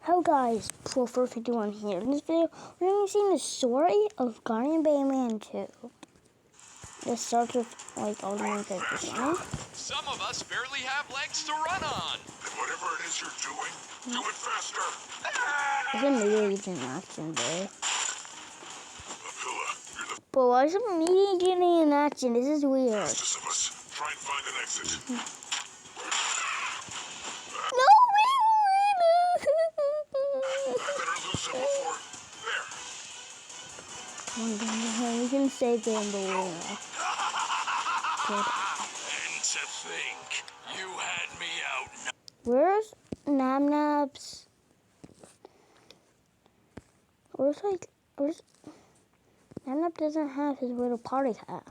Hello guys, Pro451 here. In this video, we're going to be seeing the story of Guardian Bayman 2. This starts with, like, all the main characters running. Some of us barely have legs to run on. Whatever it is you're doing, do it faster. There's a meteor in action there. Aquila, you're the But why is a meteor getting in action? This is weird. fastest of us. Try and find an exit. No, Better lose him before. There. we can save Bambalina. And to think, you had me out. Where's Namnabs? Where's Namnab doesn't have his little party hat.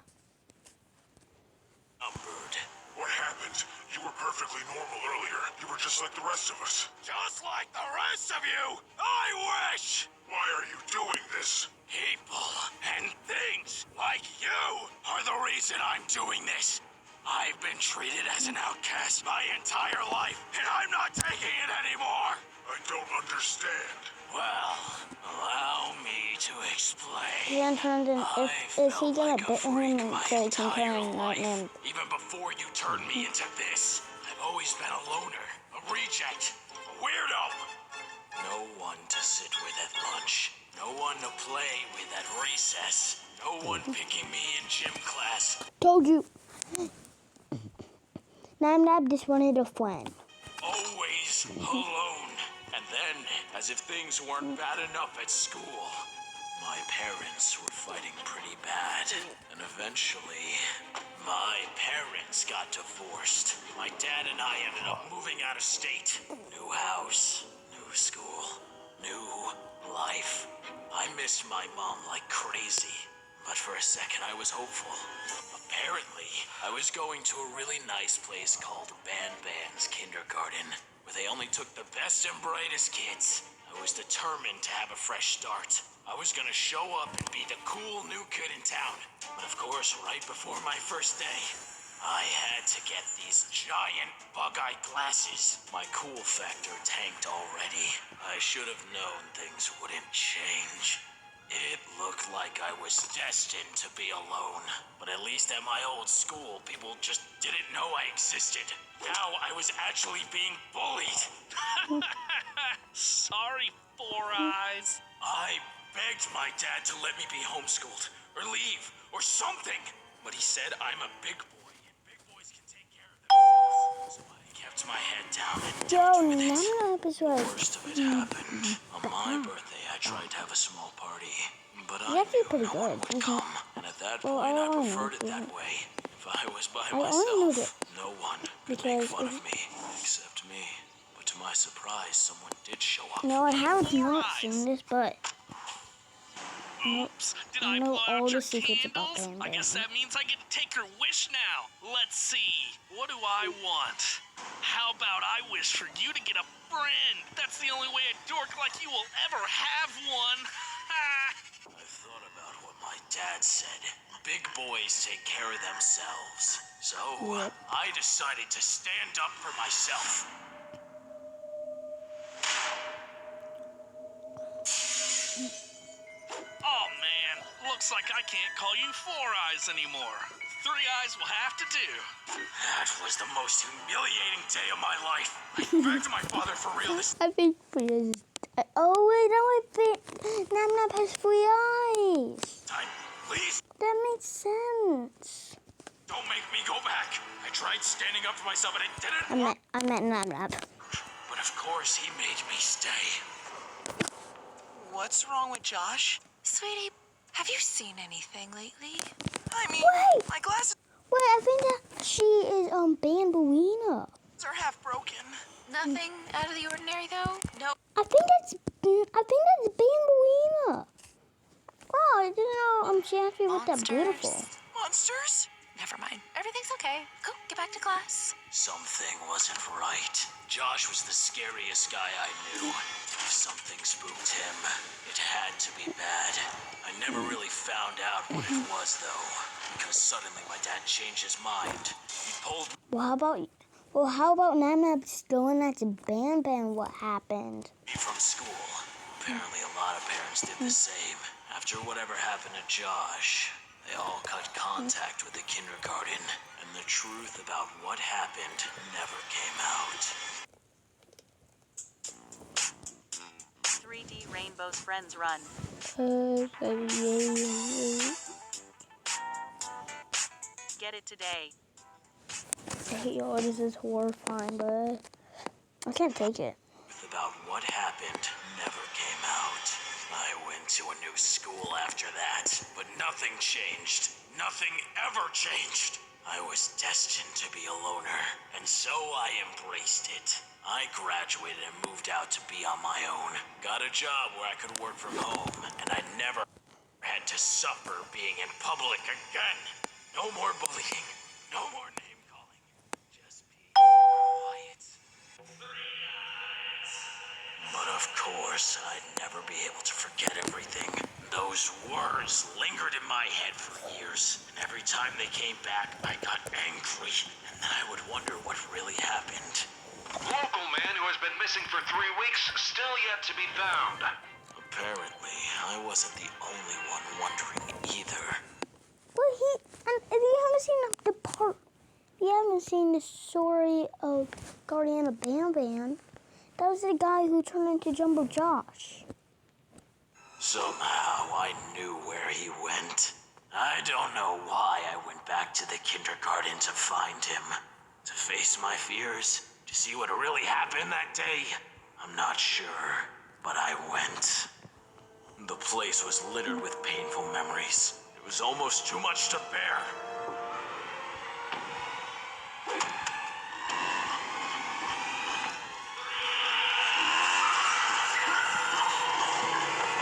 Numbered. What happened? You were perfectly normal earlier. You were just like the rest of us. Just like the rest of you, I wish. Why are you doing this? People and things like you are the reason I'm doing this. I've been treated as an outcast my entire life, and I'm not taking it anymore. I don't understand. Well, allow me to explain. Then turned in, if he gonna bit him so he can turn Nightman. Even before you turned me into this, I've always been a loner, a reject, a weirdo. No one to sit with at lunch. No one to play with at recess. No one picking me in gym class. Told you. Namnab just wanted a friend. Always alone. And then, as if things weren't bad enough at school, my parents were fighting pretty bad. And eventually, my parents got divorced. My dad and I ended up moving out of state. New house, new school, new life. I missed my mom like crazy. But for a second, I was hopeful. Apparently, I was going to a really nice place called Ban's Kindergarten, where they only took the best and brightest kids. I was determined to have a fresh start. I was gonna show up and be the cool new kid in town. But of course, right before my first day, I had to get these giant bug-eye glasses. My cool factor tanked already. I should have known things wouldn't change. It looked like I was destined to be alone. But at least at my old school, people just didn't know I existed. Now I was actually being bullied. Sorry, Four Eyes. I begged my dad to let me be homeschooled, or leave, or something. But he said I'm a big boy, and big boys can take care of themselves. So I kept my head down and dealt with it. Namnab is right. The worst of it happened. On my birthday, I tried to have a small party, but He's I actually knew pretty no one good. would come. And at that Well, point, I I don't preferred it know. that way. If I was by I only know myself, no one could make because fun of me, except me. But to my surprise, someone did show up. No, I have not seen this, but Oops, did I I know blow all out the your secrets about candles? Bam I guess Bam. that means I get to take your wish now. Let's see, what do I want? How about I wish for you to get a friend? That's the only way a dork like you will ever have one. I thought about what my dad said. Big boys take care of themselves. So, Yep. I decided to stand up for myself. Oh man, looks like I can't call you Four Eyes anymore. Three Eyes will have to do. That was the most humiliating day of my life. I begged my father for real this I think Freya's. Oh wait, no, I think Namnab has 3 eyes. time. Please, That makes sense. don't make me go back. I tried standing up for myself and it didn't I work. met Namnab. But of course, he made me stay. What's wrong with Josh? Sweetie, have you seen anything lately? I mean, Wait! my glasses Wait, I think that she is Bambalina. are half broken. Nothing out of the ordinary, though? No, I think that's Bambalina. Wow, I didn't know she actually looked that beautiful. monsters? Never mind. Everything's okay. Go, get back to class. Something wasn't right. Josh was the scariest guy I knew. If something spooked him, it had to be bad. I never really found out what it was, though, because suddenly my dad changed his mind. He pulled Well, how about Well, how about Nana just going at the Ban what happened? From school. Apparently a lot of parents did the same. After whatever happened to Josh, they all cut contact with the kindergarten, and the truth about what happened never came out. 3D Rainbow's Friends Run. Get it today. Hey, yo, this is horrifying, but I can't take it. About what happened never came out. I went to a new school after that, but nothing changed. Nothing ever changed. I was destined to be a loner, and so I embraced it. I graduated and moved out to be on my own. Got a job where I could work from home, and I never had to suffer being in public again. No more bullying. No more name calling. Just peace and quiet. But of course, I'd never be able to forget everything. Those words lingered in my head for years, and every time they came back, I got angry, and then I would wonder what really happened. Local man who has been missing for 3 weeks, still yet to be found. Apparently, I wasn't the only one wondering either. Well, if you haven't seen the part, if you haven't seen the story of Guardian of Ban, that was the guy who turned into Jumbo Josh. Somehow, I knew where he went. I don't know why I went back to the kindergarten to find him. To face my fears, to see what really happened that day. I'm not sure, but I went. The place was littered with painful memories. It was almost too much to bear.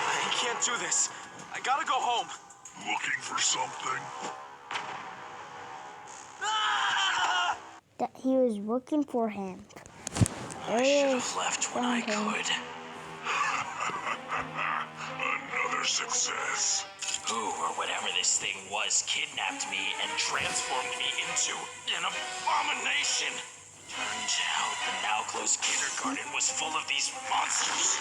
I can't do this. I gotta go home. Looking for something? That he was looking for him. I should have left when I could. Another success. Who or whatever this thing was kidnapped me and transformed me into an abomination. Turned out the now closed kindergarten was full of these monsters.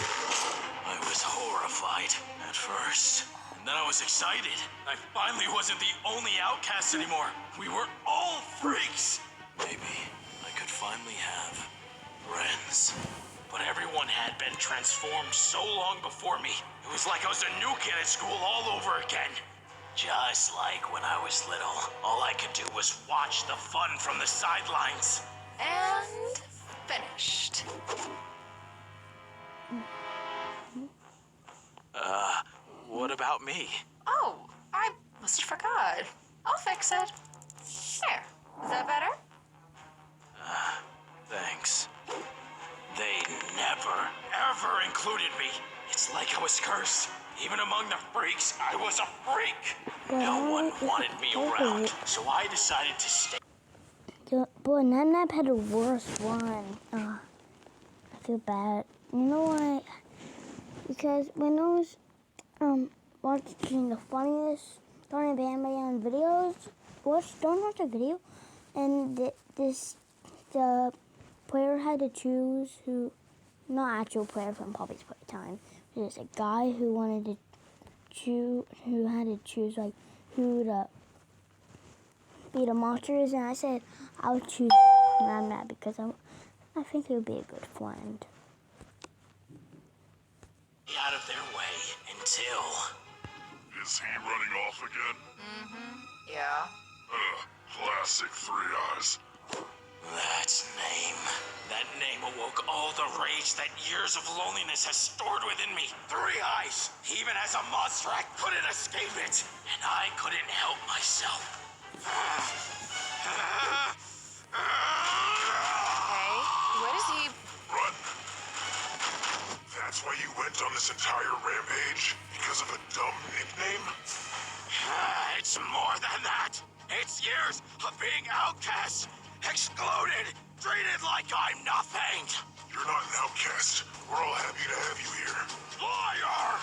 I was horrified at first. And then I was excited. I finally wasn't the only outcast anymore. We were all freaks. Maybe I could finally have friends. But everyone had been transformed so long before me. It was like I was a new kid at school all over again. Just like when I was little, all I could do was watch the fun from the sidelines. And finished. What about me? Oh, I must have forgot. I'll fix it. There. Is that better? Thanks. They never, ever included me. It's like I was cursed. Even among the freaks, I was a freak. No one wanted me around, so I decided to stay. Boy, Nap had the worst one. I feel bad. You know why? Because when I was watching the funniest Guardian Ban videos, don't watch a video, and the player had to choose who, not actual player from Poppy's Playtime. There's a guy who wanted to choose, who had to choose like who to be the monsters, and I said I'll choose Nap because I think he would be a good friend. Out of their way until. Is he running off again? Yeah. Classic Three Eyes. That name awoke all the rage that years of loneliness has stored within me. 3 Eyes. Even as a monster, I couldn't escape it. And I couldn't help myself. Hey, what is he? Run. That's why you went on this entire rampage? Because of a dumb nickname? It's more than that. It's years of being outcast, excluded, treated like I'm nothing. You're not an outcast. We're all happy to have you here. Liar!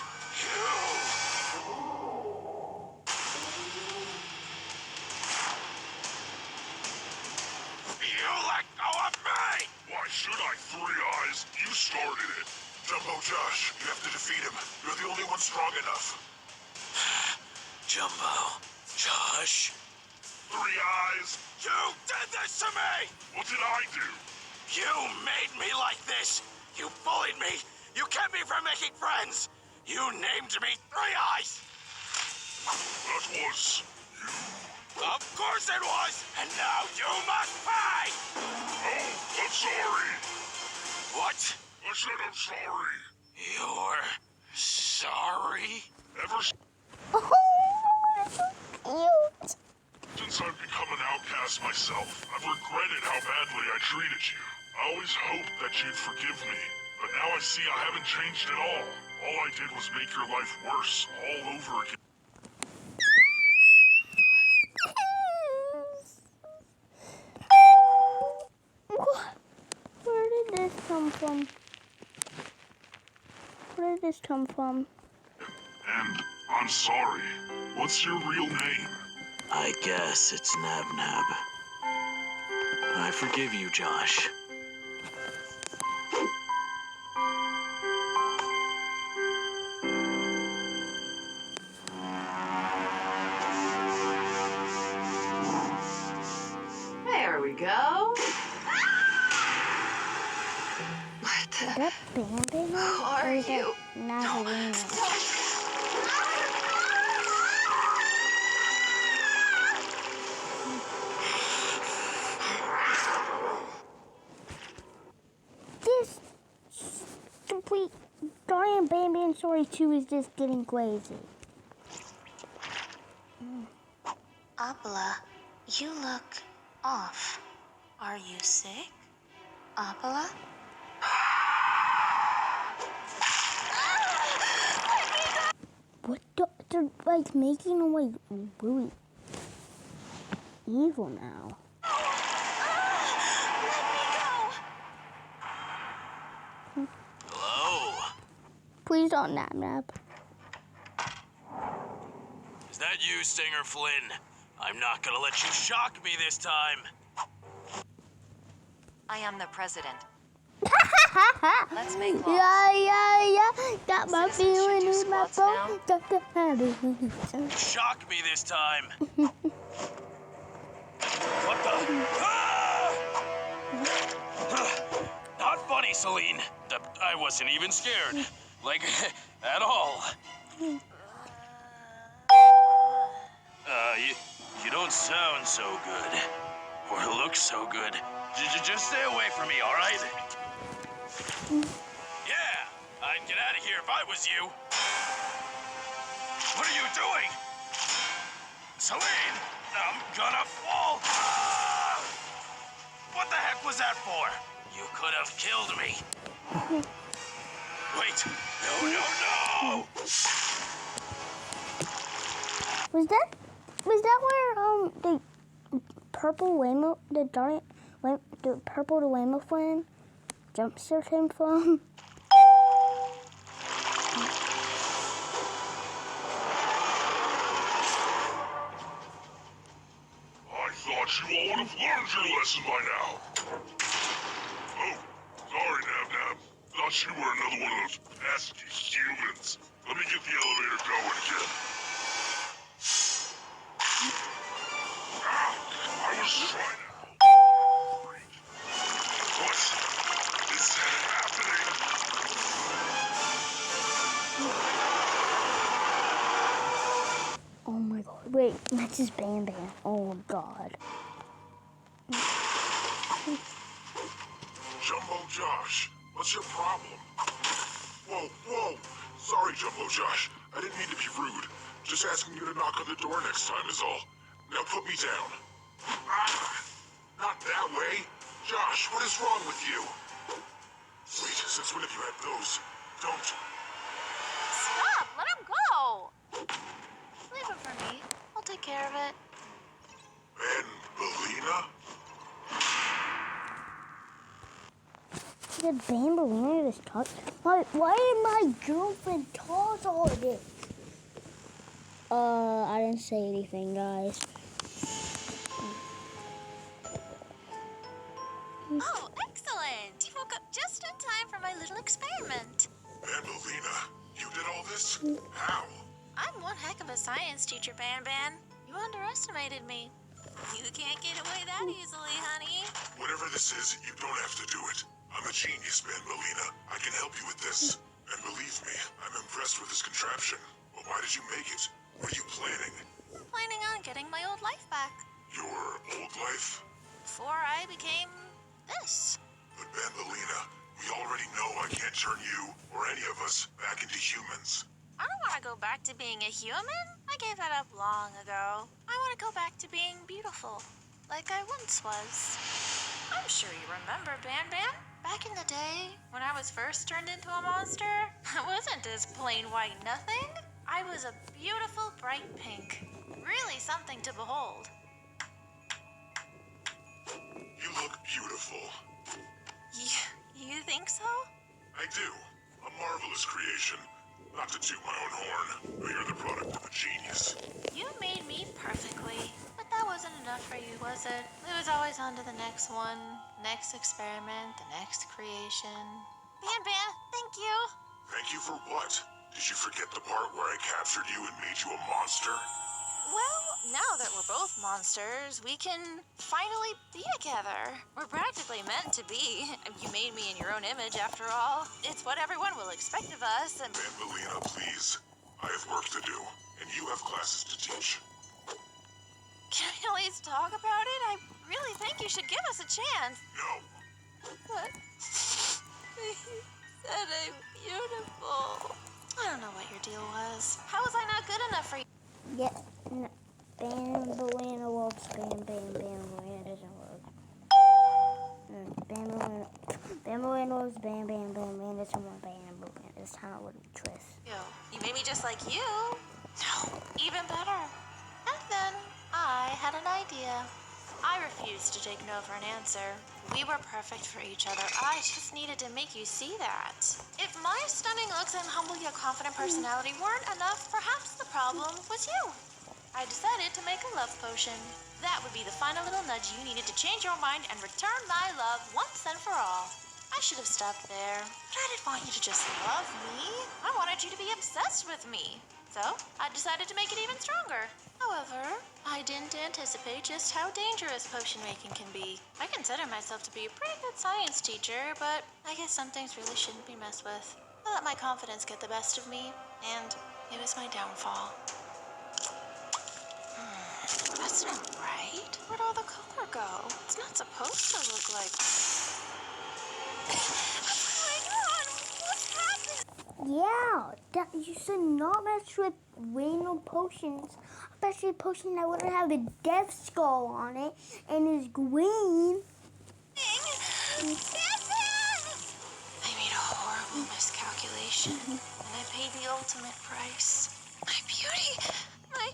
You let go of Three Eyes, you started it. Jumbo Josh, you have to defeat him. You're the only one strong enough. Jumbo, Josh. Three Eyes, You did this to me! what did I do? You made me like this! You bullied me! You kept me from making friends! You named me Three Eyes! That was you. Of course it was! And now you must pay! Oh, I'm sorry. What? I said I'm sorry. You're sorry? Ever Oh, cute. since I've become an outcast myself, I've regretted how badly I treated you. I always hoped that you'd forgive me, but now I see I haven't changed at all. All I did was make your life worse all over again. Where did this come from? Where did this come from? And I'm sorry. What's your real name? I guess it's Nab-Nab. I forgive you, Josh. There we go. What the? That Bambi? Who are you? Natalina. This stupid Dorian Bambi and Story 2 is just getting crazy. Apala, you look off. Are you sick? Apala? What the? They're like making them like really evil now. Hello? Please don't Nab-Nab. Is that you, Stinger Flynn? I'm not gonna let you shock me this time. I am the president. Let's make laws. Yeah. Got my Citizens should feeling do in my squats bone. Got the habit. Shock me this time. What the? Not funny, Celine. I wasn't even scared. Like, at all. You don't sound so good. Or look so good. Just stay away from me, all right? Yeah, I'd get out of here if I was you. What are you doing? Celine, I'm gonna fall. Ah! What the heck was that for? You could have killed me. Wait, no. Was that where the purple Waymo, the purple Waymo Flynn jumpsuit him from? I thought you all would have learned your lesson by now. Oh, sorry, Nab-Nab. Thought you were another one of those pesky humans. Let me get the elevator going again. I was trying to... What is happening? Oh my god. Wait, that's just Bam Bam. Oh god. Jumbo Josh, what's your problem? Whoa. Sorry, Jumbo Josh. I didn't mean to be rude. Just asking you to knock on the door next time is all. Now put me down. Not that way. Josh, what is wrong with you? Wait, since when have you had those? Don't. Stop! Let him go! Leave it for me. I'll take care of it. And Belina? Did Bambalina just talk? Why did my girlfriend cause all of this? I didn't say anything, guys. Oh, excellent! You woke up little experiment. Banbaleena, you did all this? How? I'm one heck of a science teacher, Ban Ban. You underestimated me. You can't get away that easily, honey. Whatever this is, you don't have to do it. I'm a genius, Banbaleena. I can help you with this. And believe me, I'm impressed with this contraption. But why did you make it? What are you planning? Planning on getting my old life back. Your old life? Before I became this. But Banbaleena, we already know I can't turn you, or any of us, back into humans. I don't want to go back to being a human. I gave that up long ago. I want to go back to being beautiful, like I once was. I'm sure you remember, Ban Ban. Back in the day, when I was first turned into a monster, I wasn't this plain white nothing. I was a beautiful bright pink. Really something to behold. You look beautiful. You think so? I do. A marvelous creation. Not to toot my own horn, but you're the product of a genius. You made me perfectly. But that wasn't enough for you, was it? It was always on to the next one, next experiment, the next creation. Ban Ban, thank you. Thank you for what? Did you forget the part where I captured you and made you a monster? Well, now that we're both monsters, we can finally be together. We're practically meant to be. You made me in your own image, after all. It's what everyone will expect of us, and... Banbaleena, please. I have work to do, and you have classes to teach. Can we at least talk about it? I really think you should give us a chance. No. What? You said I'm beautiful. I don't know what your deal was. How was I not good enough for you? Yeah, no. Banbaleena works. Banbaleena doesn't work. Banbaleena works. Banbaleena doesn't work. Banbaleena. That's not what it twists. You made me just like you. No, even better. And then I had an idea. I refused to take no for an answer. We were perfect for each other. I just needed to make you see that. If my stunning looks and humble yet confident personality weren't enough, perhaps the problem was you. I decided to make a love potion. That would be the final little nudge you needed to change your mind and return my love once and for all. I should have stopped there, but I didn't want you to just love me. I wanted you to be obsessed with me. So I decided to make it even stronger. However, I didn't anticipate just how dangerous potion making can be. I consider myself to be a pretty good science teacher, but I guess some things really shouldn't be messed with. I let my confidence get the best of me, and it was my downfall. That's not right. Where'd all the color go? It's not supposed to look like... What's going on? What's happening? Yeah, you should not mess with rainbow potions. Especially a potion that wouldn't have a death skull on it and is green. I made a horrible miscalculation, and I paid the ultimate price. My beauty, my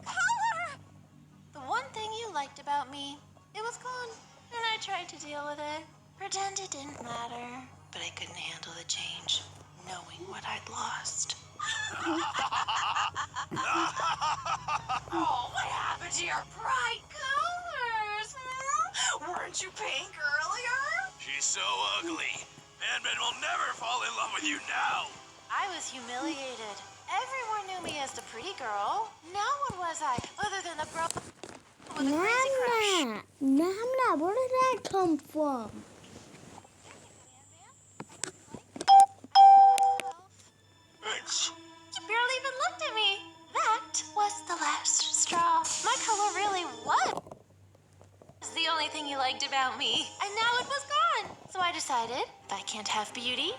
color. The one thing you liked about me, it was gone, and I tried to deal with it. Pretend it didn't matter, but I couldn't handle the change, knowing what I'd lost. Oh, what happened to your bright colors? Weren't you pink earlier? She's so ugly. Ban-Ban will never fall in love with you now. I was humiliated. Everyone knew me as the pretty girl. Now what was I, other than the bro with a crazy crush? Namna, where did that come from? Thanks. You barely even looked at me. That was the last straw. My color really was the only thing you liked about me. And now it was gone. So I decided, if I can't have beauty,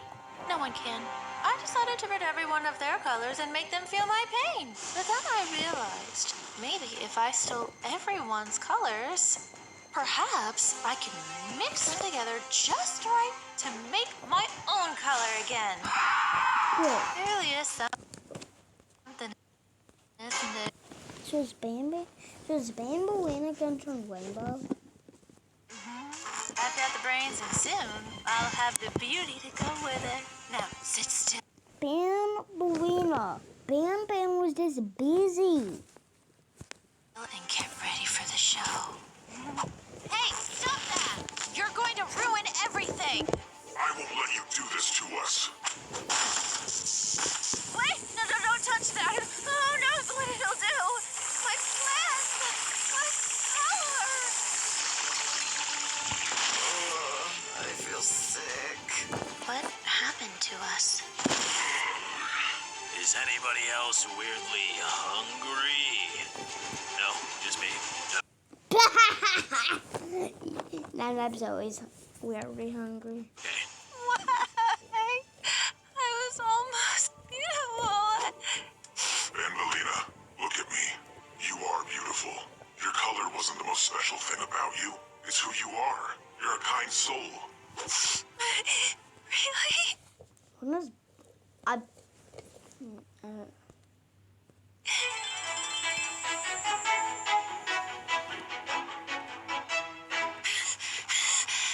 no one can. I decided to rid everyone of their colors and make them feel my pain. But then I realized, maybe if I stole everyone's colors, perhaps I can mix them together just right to make my own color again. Yeah. There really is something, isn't it? So is Banbaleena going to turn rainbow? I've got the brains, and soon I'll have the beauty to go with it. Now, sit still. Banbaleena. Ban was just busy. And get ready for the show. Hey, stop that! You're going to ruin everything! I won't let you do What happened to us? Is anybody else weirdly hungry? No, just me. Nanab's always weirdly hungry. Okay. Why? I was almost beautiful. Angelina, look at me. You are beautiful. Your color wasn't the most special thing about you. It's who you are. You're a kind soul. Really? When was I?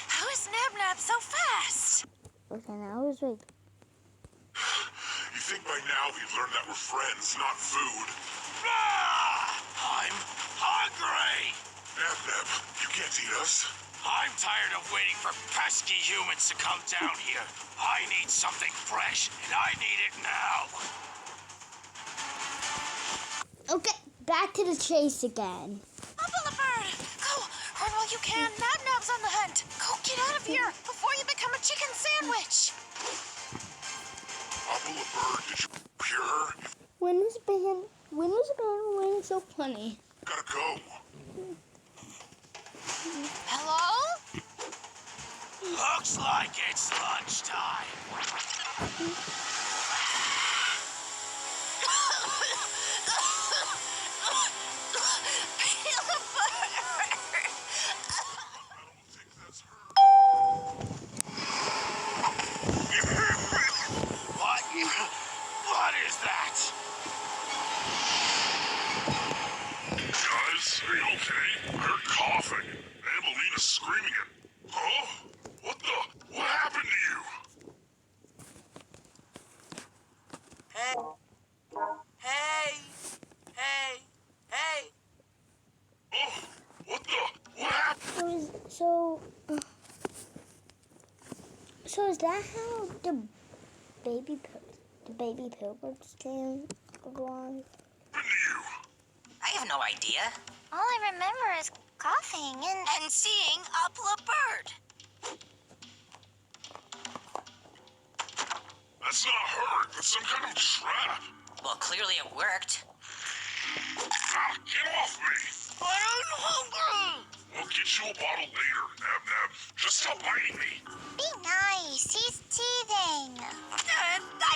How is Nab so fast? Okay, now I was like, You think by now we'd learn that we're friends, not food? I'm hungry! Nab, you can't eat us. I'm tired of waiting for pesky humans to come down here. I need something fresh, and I need it now. okay, back to the chase again. Bird! Go! Run while you can. Nab's on the hunt. Go get out of here before you become a chicken sandwich. Apple Bird, did you hear her? When was band winning so funny? Gotta go. Hello? Looks like it's lunchtime. What is that? Guys, are you okay? I heard coughing. Ambelina's screaming it. Huh? What happened to you? Hey. Hey. Hey. Hey. Oh, what happened? So is that how the baby pilgrims came along? What happened to you? I have no idea. All I remember is coughing and seeing Apple Bird. That's not her. That's some kind of trap. Well, clearly it worked. Ah, get off me. I'm hungry. We'll get you a bottle later, Nab. Just stop biting me. Be nice. He's teething. I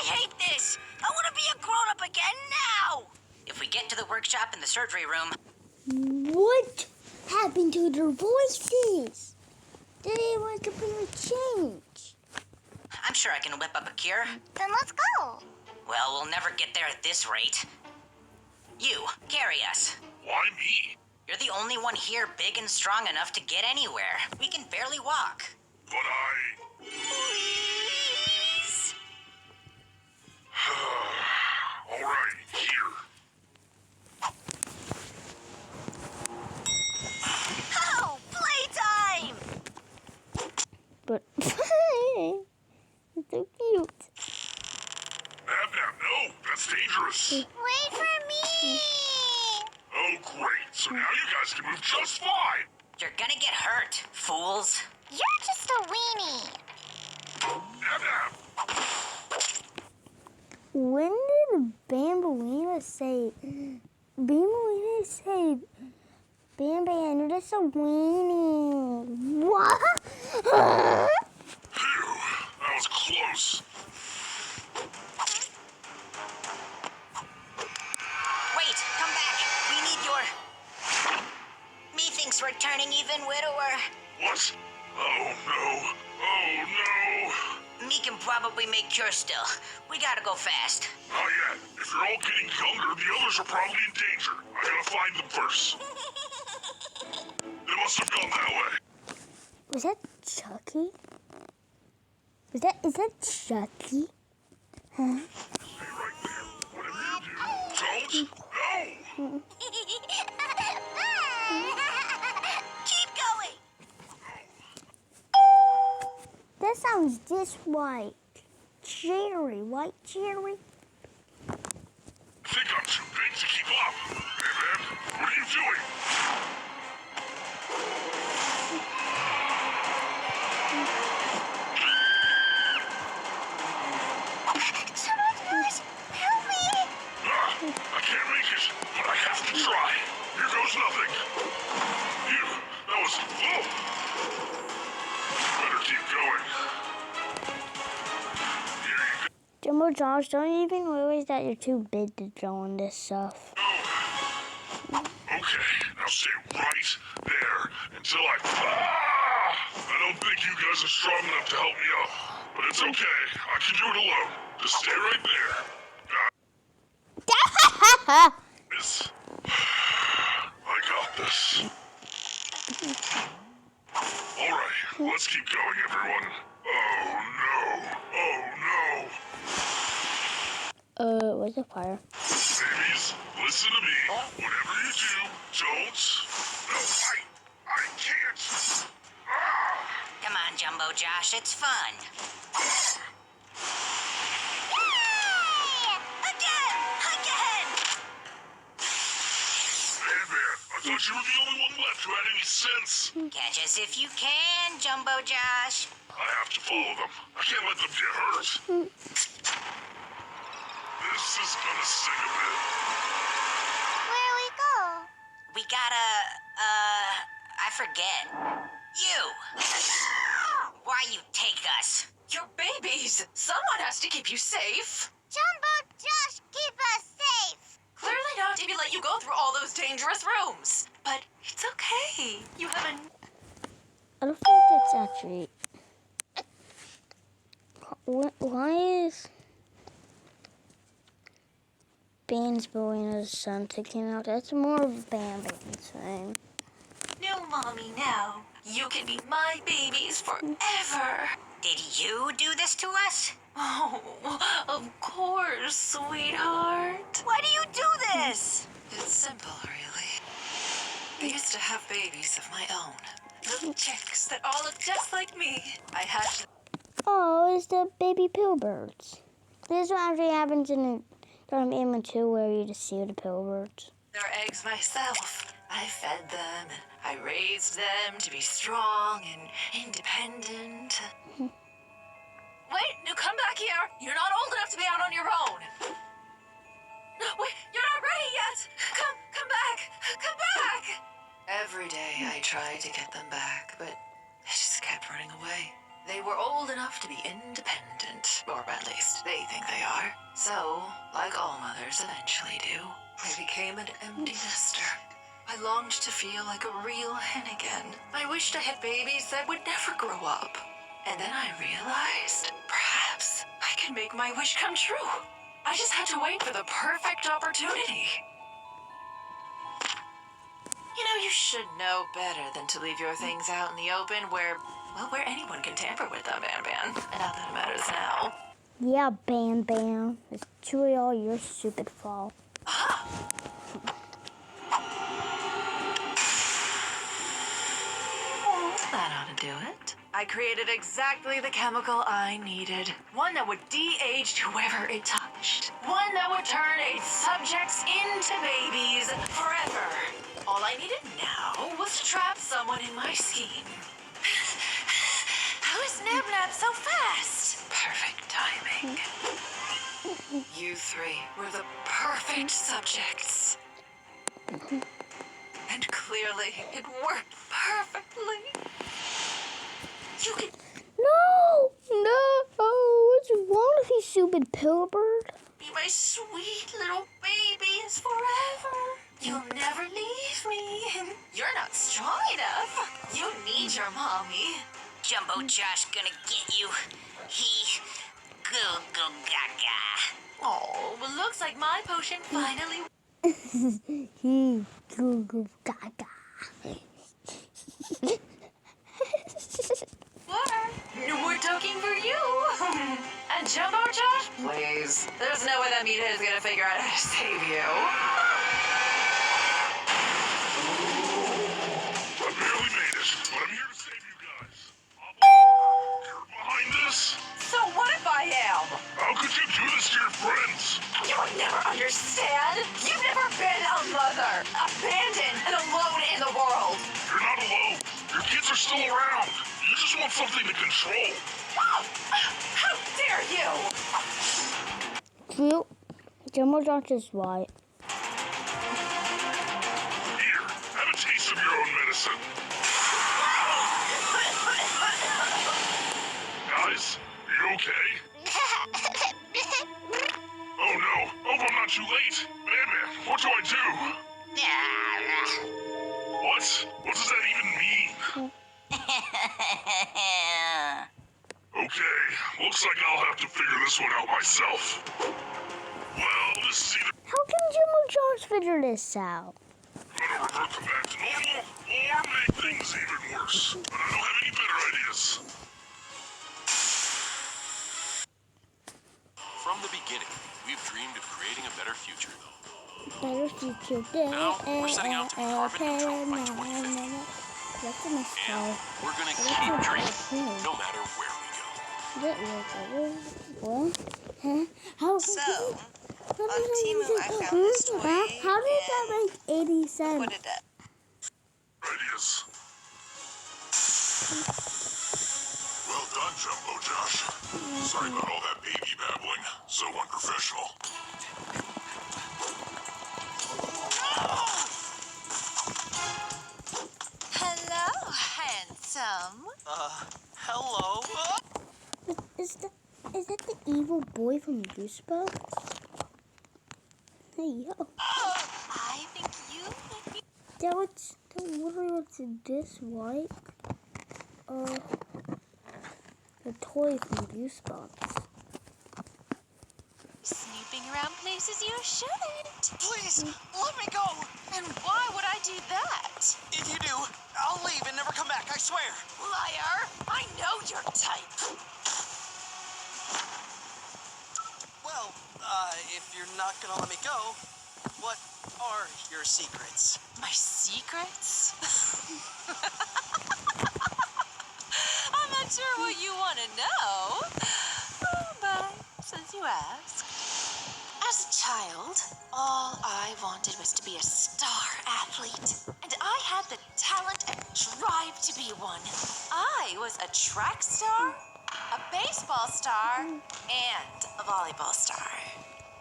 hate this. I want to be a grown-up again now. If we get to the workshop in the surgery room, What happened to their voices? Did anyone completely change? I'm sure I can whip up a cure. Then let's go. Well, we'll never get there at this rate. You, carry us. Why me? You're the only one here big and strong enough to get anywhere. We can barely walk. But I... Please. All right, here. Oh, playtime. But it's so cute. Nab, no, that's dangerous. Wait for me. Oh, great. So now you guys can move just fine. You're gonna get hurt, fools. You're just a weenie. Nab. When did Bambolina say Bambi, I know that's a weenie? What? Phew, that was close. Wait, come back. We need your... Methinks we're turning even widower. What? Oh, no. Oh, no. Me can probably make cure still. We gotta go fast. Not yet. If you're all getting younger, the others are probably in danger. I gotta find them first. They must have gone that way. Was that Chucky? Is that Chucky? Huh? Stay right there. Whatever you do, don't. No! Keep going. That sounds just like cherry, white cherry. I think I'm too big to keep up. Hey, man, what are you doing? Jumbo Josh, don't you even realize that you're too big to join this stuff? Okay, now stay right there until I don't think you guys are strong enough to help me up. But it's okay. I can do it alone. Just stay right there. This. I got this. Alright, let's keep going, everyone. Oh no. Where's the fire? Babies, listen to me. Whatever you do, don't. No, I can't. Come on, Jumbo Josh, it's fun. Again! Man, I thought you were the only one left who had any sense. Catch us if you can, Jumbo Josh. I have to follow them. I can't let them get hurt. This is gonna sting a bit. Where we go? We gotta, I forget. You! Why you take us? You're babies. Someone has to keep you safe. Jumbo Josh, keep us safe! Clearly not if he let you go through all those dangerous rooms. But it's okay. You have I don't think that's actually... Why is... Bane's Boina's son taking out? That's more of Bane's thing. No, Mommy, no. You can be my babies forever. Did you do this to us? Oh, of course, sweetheart. Why do you do this? It's simple, really. I used to have babies of my own. Little chicks that all look just like me. I hatched Oh, it's the baby pillbirds. This is what actually happens in Drum Emma 2 where you just see the pillbirds. their eggs myself. I fed them and I raised them to be strong and independent. Wait, no, come back here. You're not old enough to be out on your own. No, wait, you're not ready yet. Come back. Come back. Every day I tried to get them back, but they just kept running away. They were old enough to be independent, or at least they think they are. So, like all mothers eventually do, I became an empty nester. I longed to feel like a real hen again. I wished I had babies that would never grow up. And then I realized, perhaps I can make my wish come true. I just had to wait for the perfect opportunity. You know, you should know better than to leave your things out in the open where anyone can tamper with them, Ban Ban. Not that it matters now. Yeah, Bam Bam. It's truly all your stupid fault. That ought to do it. I created exactly the chemical I needed. One that would de-age whoever it touched. One that would turn its subjects into babies forever. All I needed now was to trap someone in my scheme. How is Nabnab so fast? Perfect timing. You three were the perfect subjects. And clearly, it worked perfectly. You could No! What's wrong with you, stupid pillbird? be my sweet little babies forever. You'll never leave me. You're not strong enough. You need your mommy. Jumbo Josh gonna get you. He goo goo gaga. Oh, well, looks like my potion finally. He goo goo gaga. No more talking for you. And Jumbo Josh, please. There's no way that meathead is gonna figure out how to save you. I barely made it, but I'm here to save you guys. You're behind this? So what if I am? How could you do this to your friends? You would never understand. You've never been a mother, abandoned and alone in the world. You're not alone. Your kids are still around. You just want something to control. Oh, how dare you? Cute. Jumbo Josh is right. Here, have a taste of your own medicine. Guys, are you okay? Oh no! Hope I'm not too late! Man, what do I do? What? What does that even mean? Okay, looks like I'll have to figure this one out myself. Well, this is either How can Jim or Josh figure this out? gonna revert them back to normal, or make things even worse. But I don't have any better ideas. From the beginning, we've dreamed of creating a better future. Better future day. Now, we're setting out to carbon neutral by 2050. That's a nice car. And we're gonna keep dreaming, no matter where we go. What? Huh? How? So, how on did Temu, I found this toy. How did that make 80 cents? Put it up. Ideas. Well done, Jumbo Josh. Sorry about all that baby babbling. So unprofessional. Hello, handsome. Hello? Is that the evil boy from Goosebumps? Hey, yo. I think you might be. That literally looks this like the toy from Goosebumps. Snooping around places you shouldn't. Please, let me go! And why would I do that? If you do, I'll leave and never come back, I swear! Liar! I know your type. Well, if you're not gonna let me go, what are your secrets? My secrets? I'm not sure what you want to know. But since you asked. As a child, all I wanted was to be a star athlete. And I had the talent and drive to be one. I was a track star, a baseball star, and a volleyball star.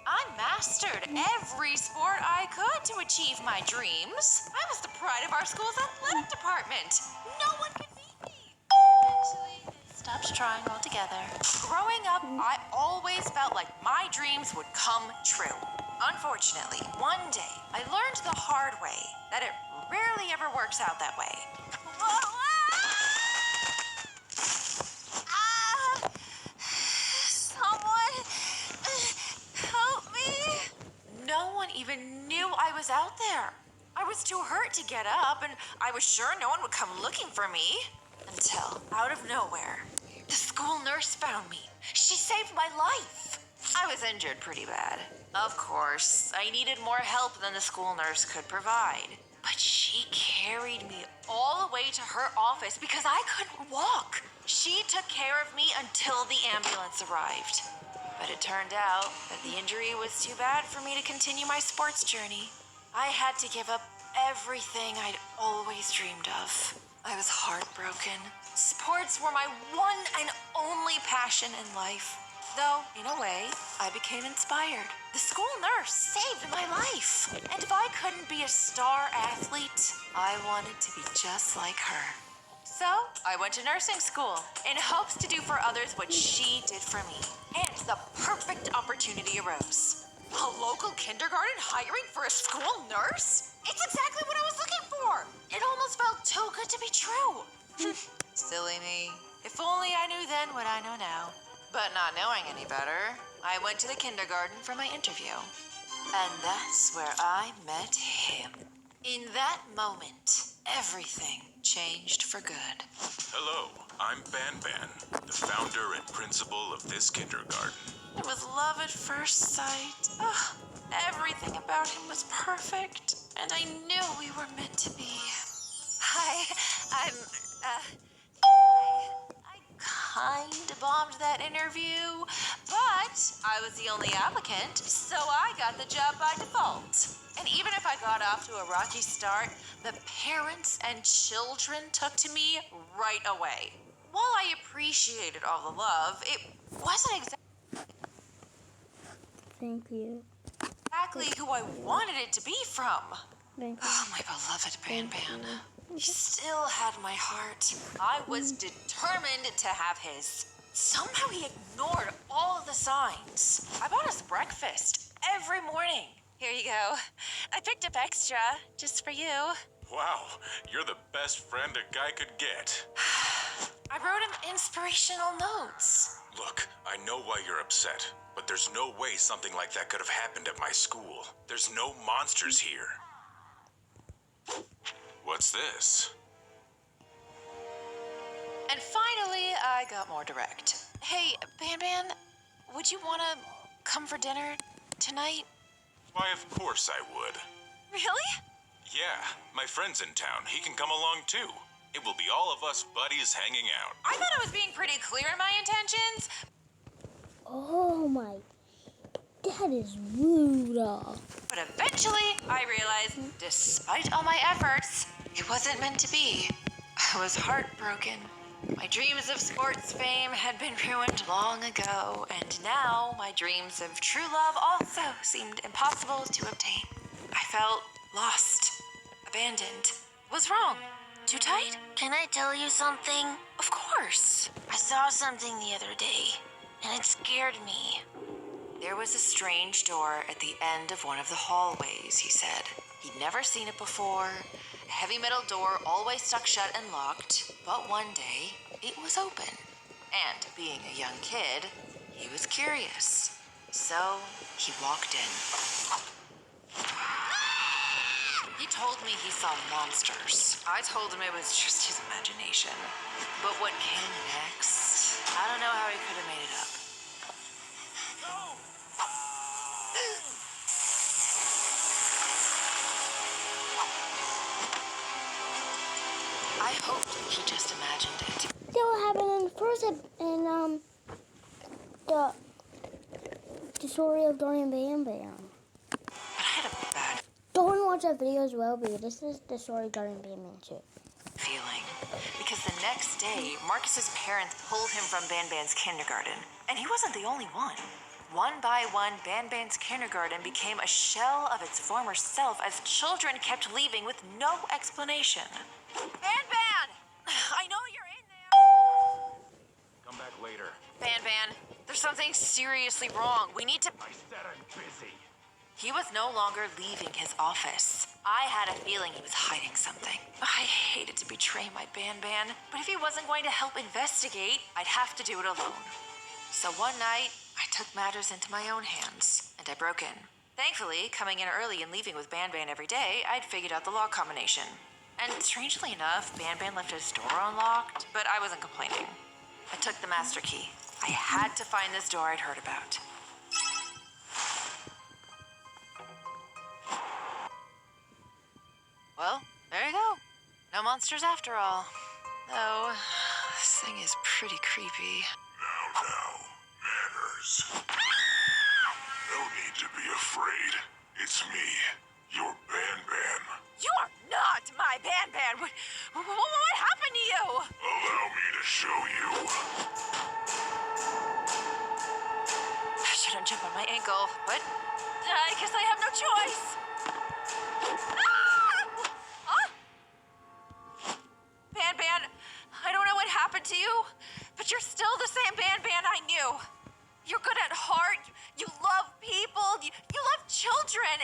I mastered every sport I could to achieve my dreams. I was the pride of our school's athletic department. No one could beat me. Eventually, I stopped trying altogether. Growing up, I always felt like my dreams would come true. Unfortunately, one day, I learned the hard way that it rarely ever works out that way. Someone help me. No one even knew I was out there. I was too hurt to get up, and I was sure no one would come looking for me. Until, out of nowhere, the school nurse found me. She saved my life. I was injured pretty bad. Of course, I needed more help than the school nurse could provide. But she carried me all the way to her office because I couldn't walk. She took care of me until the ambulance arrived. But it turned out that the injury was too bad for me to continue my sports journey. I had to give up everything I'd always dreamed of. I was heartbroken. Sports were my one and only passion in life. Though, in a way, I became inspired. The school nurse saved my life. And if I couldn't be a star athlete, I wanted to be just like her. So, I went to nursing school in hopes to do for others what she did for me. And the perfect opportunity arose. A local kindergarten hiring for a school nurse? It's exactly what I was looking for. It almost felt too good to be true. Silly me. If only I knew then what I know now. But not knowing any better, I went to the kindergarten for my interview. And that's where I met him. In that moment, everything changed for good. Hello, I'm Ban Ban, the founder and principal of this kindergarten. It was love at first sight. Ugh, everything about him was perfect, and I knew we were meant to be. I kinda bombed that interview, but I was the only applicant, so I got the job by default. And even if I got off to a rocky start, the parents and children took to me right away. While I appreciated all the love, it wasn't Thank you. exactly who I wanted it to be from. Thank you. Oh, my beloved Ban Ban. He still had my heart. I was determined to have his. Somehow he ignored all of the signs. I bought us breakfast every morning. Here you go. I picked up extra just for you. Wow, you're the best friend a guy could get. I wrote him inspirational notes. Look, I know why you're upset, but there's no way something like that could have happened at my school. There's no monsters here. What's this? And finally, I got more direct. Hey, Ban Ban, would you want to come for dinner tonight? Why, of course I would. Really? Yeah, my friend's in town. He can come along too. It will be all of us buddies hanging out. I thought I was being pretty clear in my intentions. Oh my. That is rude. But eventually, I realized, despite all my efforts, it wasn't meant to be. I was heartbroken. My dreams of sports fame had been ruined long ago, and now my dreams of true love also seemed impossible to obtain. I felt lost, abandoned. Was wrong. Too tight? Can I tell you something? Of course. I saw something the other day, and it scared me. There was a strange door at the end of one of the hallways, he said. He'd never seen it before. A heavy metal door always stuck shut and locked, but one day it was open. And being a young kid, he was curious. So he walked in. He told me he saw monsters. I told him it was just his imagination. But what came next? I don't know how he could have made it up. I hoped he just imagined it. That what happened in the first the story of Dory and Bam Bam. But I had a bad Don't watch that video as well, because this is the story of Dory and Bam Bam too. feeling. Because the next day, Marcus's parents pulled him from Ban Ban's kindergarten. And he wasn't the only one. One by one, Ban Ban's kindergarten became a shell of its former self as children kept leaving with no explanation. Ban Ban! I know you're in there! Come back later. Ban Ban, there's something seriously wrong. We need to... I said I'm busy. He was no longer leaving his office. I had a feeling he was hiding something. I hated to betray my Ban Ban, but if he wasn't going to help investigate, I'd have to do it alone. So one night, I took matters into my own hands, and I broke in. Thankfully, coming in early and leaving with Ban Ban every day, I'd figured out the lock combination. And strangely enough, Ban Ban left his door unlocked, but I wasn't complaining. I took the master key. I had to find this door I'd heard about. Well, there you go. No monsters after all. Though, this thing is pretty creepy. Now, manners. No need to be afraid. It's me, your Ban Ban. You are not my Ban Ban! What happened to you? Allow me to show you. I shouldn't jump on my ankle, but I guess I have no choice. Ban Ban, I don't know what happened to you, but you're still the same Ban Ban I knew. You're good at heart, you love people, you love children.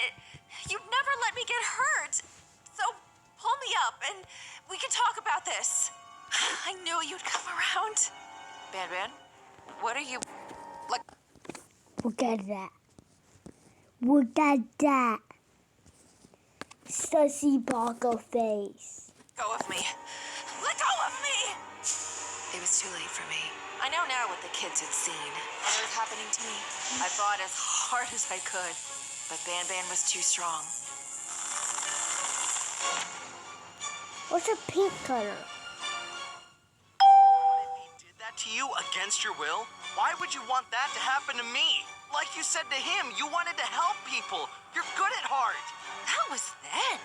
You'd never let me get hurt. So pull me up and we can talk about this. I knew you'd come around. Ban Ban, what are you... like... Look at that. Look at that. Sussy poker face. Go of me. Let go of me! It was too late for me. I know now what the kids had seen, and it was happening to me. I fought as hard as I could, but Ban Ban was too strong. What's a pink cutter? What if he did that to you against your will? Why would you want that to happen to me? Like you said to him, you wanted to help people. You're good at heart. That was then.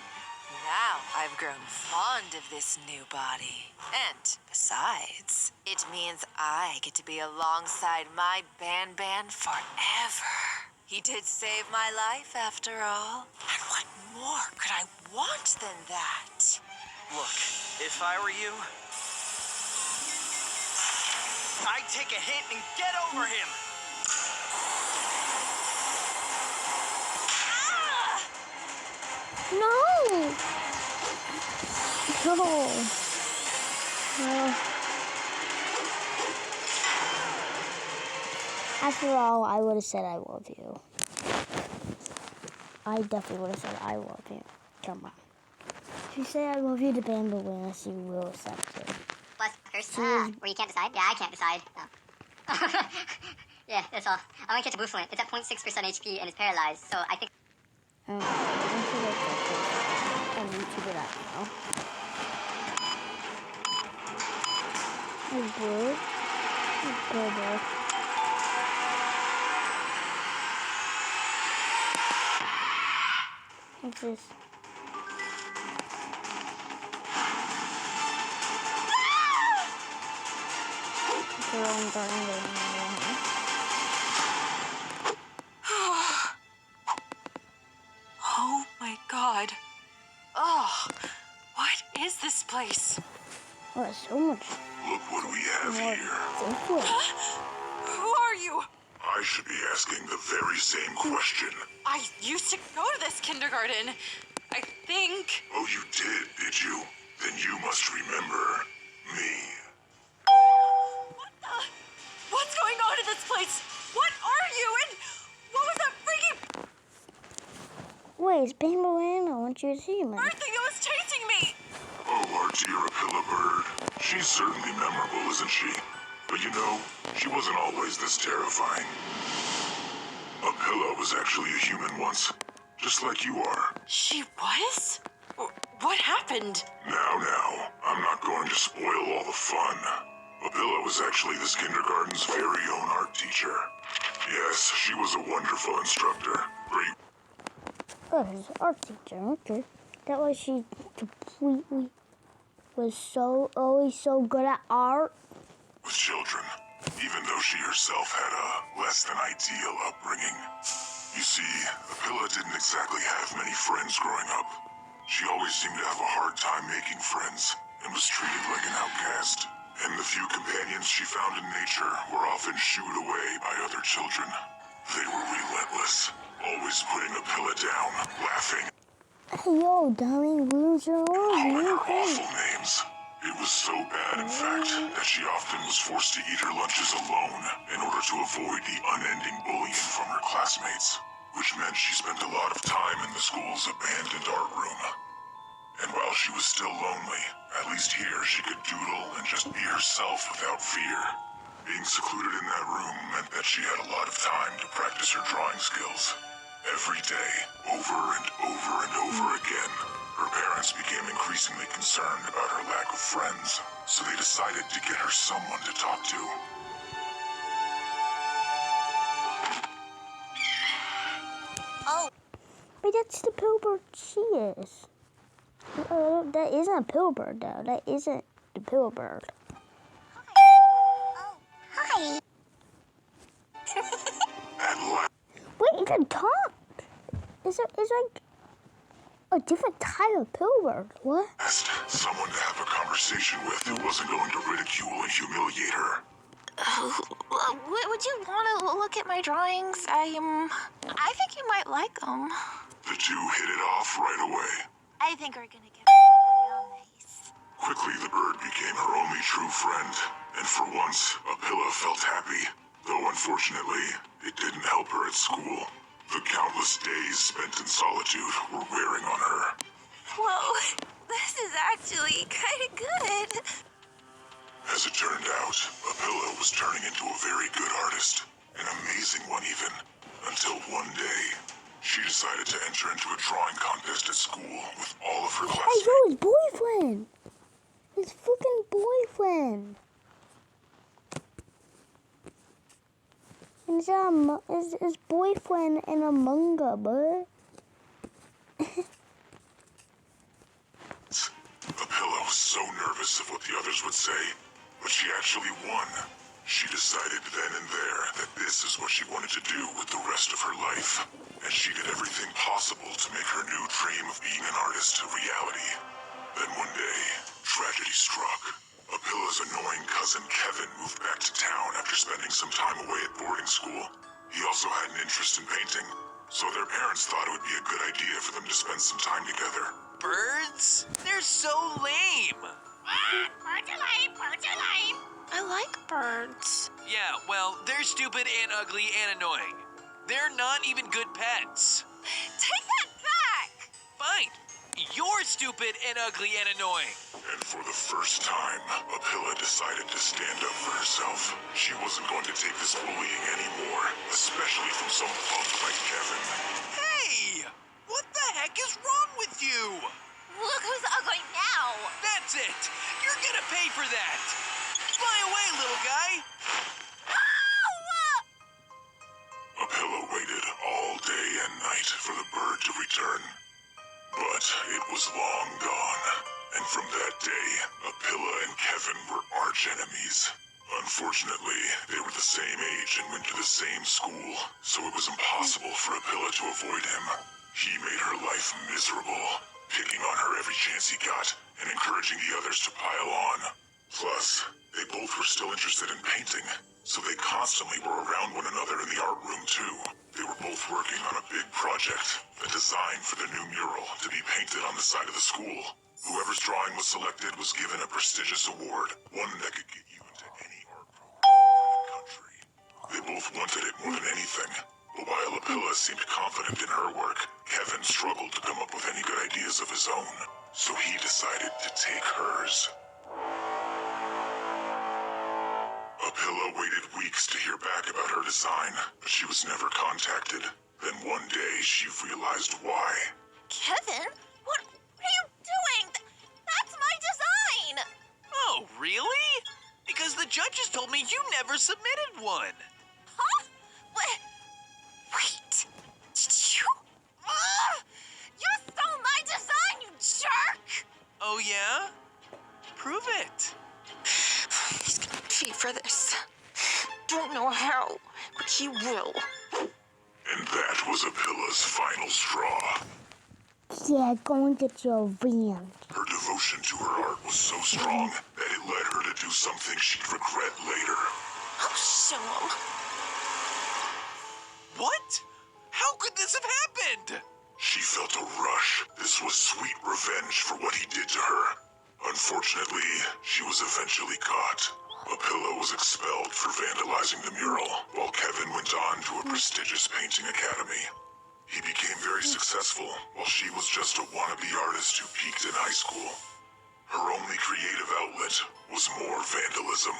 Now I've grown fond of this new body. And besides, it means I get to be alongside my Ban Ban forever. He did save my life after all. And what more could I want than that? Look, if I were you, I'd take a hit and get over him. No! No. No. After all, I would have said I love you. I definitely would have said I love you. Come on. If you say I love you to Bambalina, she will accept it. Plus, where you can't decide? Yeah, I can't decide. Oh. Yeah, that's all. I want to catch a Bouffalant. It's at 0.6% HP and it's paralyzed, so I think... I need to do that now. Oh, bro. Oh, bro. What's this? Oh my god. Oh, what is this place? Oh, it's so much Look what we have more here. different. Who are you? I should be asking the very same question. I used to go to this kindergarten. I think. Oh, you did you? Then you must remember me. What the? What's going on in this place? What are you? And what was that freaking Wait, it's Bambalina. I want you to see me. bird thing that was chasing me? Oh, our dear Apilla bird. She's certainly memorable, isn't she? But you know, she wasn't always this terrifying. Apilla was actually a human once, just like you are. She was? What happened? Now, I'm not going to spoil all the fun. Apilla was actually this kindergarten's very own art teacher. Yes, she was a wonderful instructor. Great. Oh, she's an art teacher. Okay. That way she completely was always so good at art. With children, even though she herself had a less than ideal upbringing. You see, Apilla didn't exactly have many friends growing up. She always seemed to have a hard time making friends and was treated like an outcast. And the few companions she found in nature were often shooed away by other children. They were relentless, always putting Apilla down, laughing. Hey, yo, dummy, lose your Calling her own. awful names. It was so bad, in fact, that she often was forced to eat her lunches alone in order to avoid the unending bullying from her classmates, which meant she spent a lot of time in the school's abandoned art room. And while she was still lonely, at least here she could doodle and just be herself without fear. Being secluded in that room meant that she had a lot of time to practice her drawing skills. Every day, over and over and over again, her parents became increasingly concerned about her lack of friends, so they decided to get her someone to talk to. Oh, But that's the Pillbird she is. That isn't a Pillbird, though. That isn't the Pillbird. oh, hi. At last, Wait, it's a top. It's like a different type of Pillbird. What? someone to have a conversation with who wasn't going to ridicule and humiliate her. Would you want to look at my drawings? I think you might like them. The two hit it off right away. I think we're gonna get real nice. Quickly, the bird became her only true friend, and for once, Apilla felt happy. Though unfortunately, it didn't help her at school. The countless days spent in solitude were wearing on her. Whoa, this is actually kind of good. As it turned out, Apilla was turning into a very good artist, an amazing one even, until one day, she decided to enter into a drawing contest at school with all of her Hey, classmates. yo, his boyfriend. His fucking boyfriend. Is his boyfriend in a manga, bud? Apilla was so nervous of what the others would say, but she actually won. She decided then and there that this is what she wanted to do with the rest of her life, and she did everything possible to make her new dream of being an artist a reality. Then one day, tragedy struck. Apilla's annoying cousin Kevin moved back to town after spending some time away at boarding school. He also had an interest in painting, So their parents thought it would be a good idea for them to spend some time together. Birds? They're so lame. Birds are lame, birds are lame. I like birds. Yeah, well, they're stupid and ugly and annoying. They're not even good pets. Take that back! Fine. You're stupid and ugly and annoying. And for the first time, Apilla decided to stand up for herself. She wasn't going to take this bullying anymore, especially from some punk like Kevin. Hey! What the heck is wrong with you? Look who's ugly now! That's it! You're gonna pay for that! Fly away, little guy! Apilla waited all day and night for the bird to return. But it was long gone, and from that day, Apilla and Kevin were arch enemies. Unfortunately, they were the same age and went to the same school, so it was impossible for Apilla to avoid him. He made her life miserable, picking on her every chance he got, and encouraging the others to pile on. Plus, they both were still interested in painting, so they constantly were around one another in the art room too. They were both working on a big project, a design for the new mural to be painted on the side of the school. Whoever's drawing was selected was given a prestigious award, one that could get you into any art program in the country. They both wanted it more than anything, but while Apilla seemed confident in her work, Kevin struggled to come up with any good ideas of his own, so he decided to take hers. Apilla waited weeks to hear back about her design, but she was never contacted. Then one day, she realized why. Kevin? What are you doing? That's my design! Oh, really? Because the judges told me you never submitted one. Huh? What? Wait. Did you? You stole my design, you jerk! Oh, yeah? Prove it. He's gonna pay for this. Don't know how, but he will. And that was Apilla's final straw. Yeah, go and get your van. Her devotion to her art was so strong that it led her to do something she'd regret later. I'll show him. What? How could this have happened? She felt a rush. This was sweet revenge for what he did to her. Unfortunately, she was eventually caught. Apilla was expelled for vandalizing the mural, while Kevin went on to a prestigious painting academy. He became very successful, while she was just a wannabe artist who peaked in high school. Her only creative outlet was more vandalism,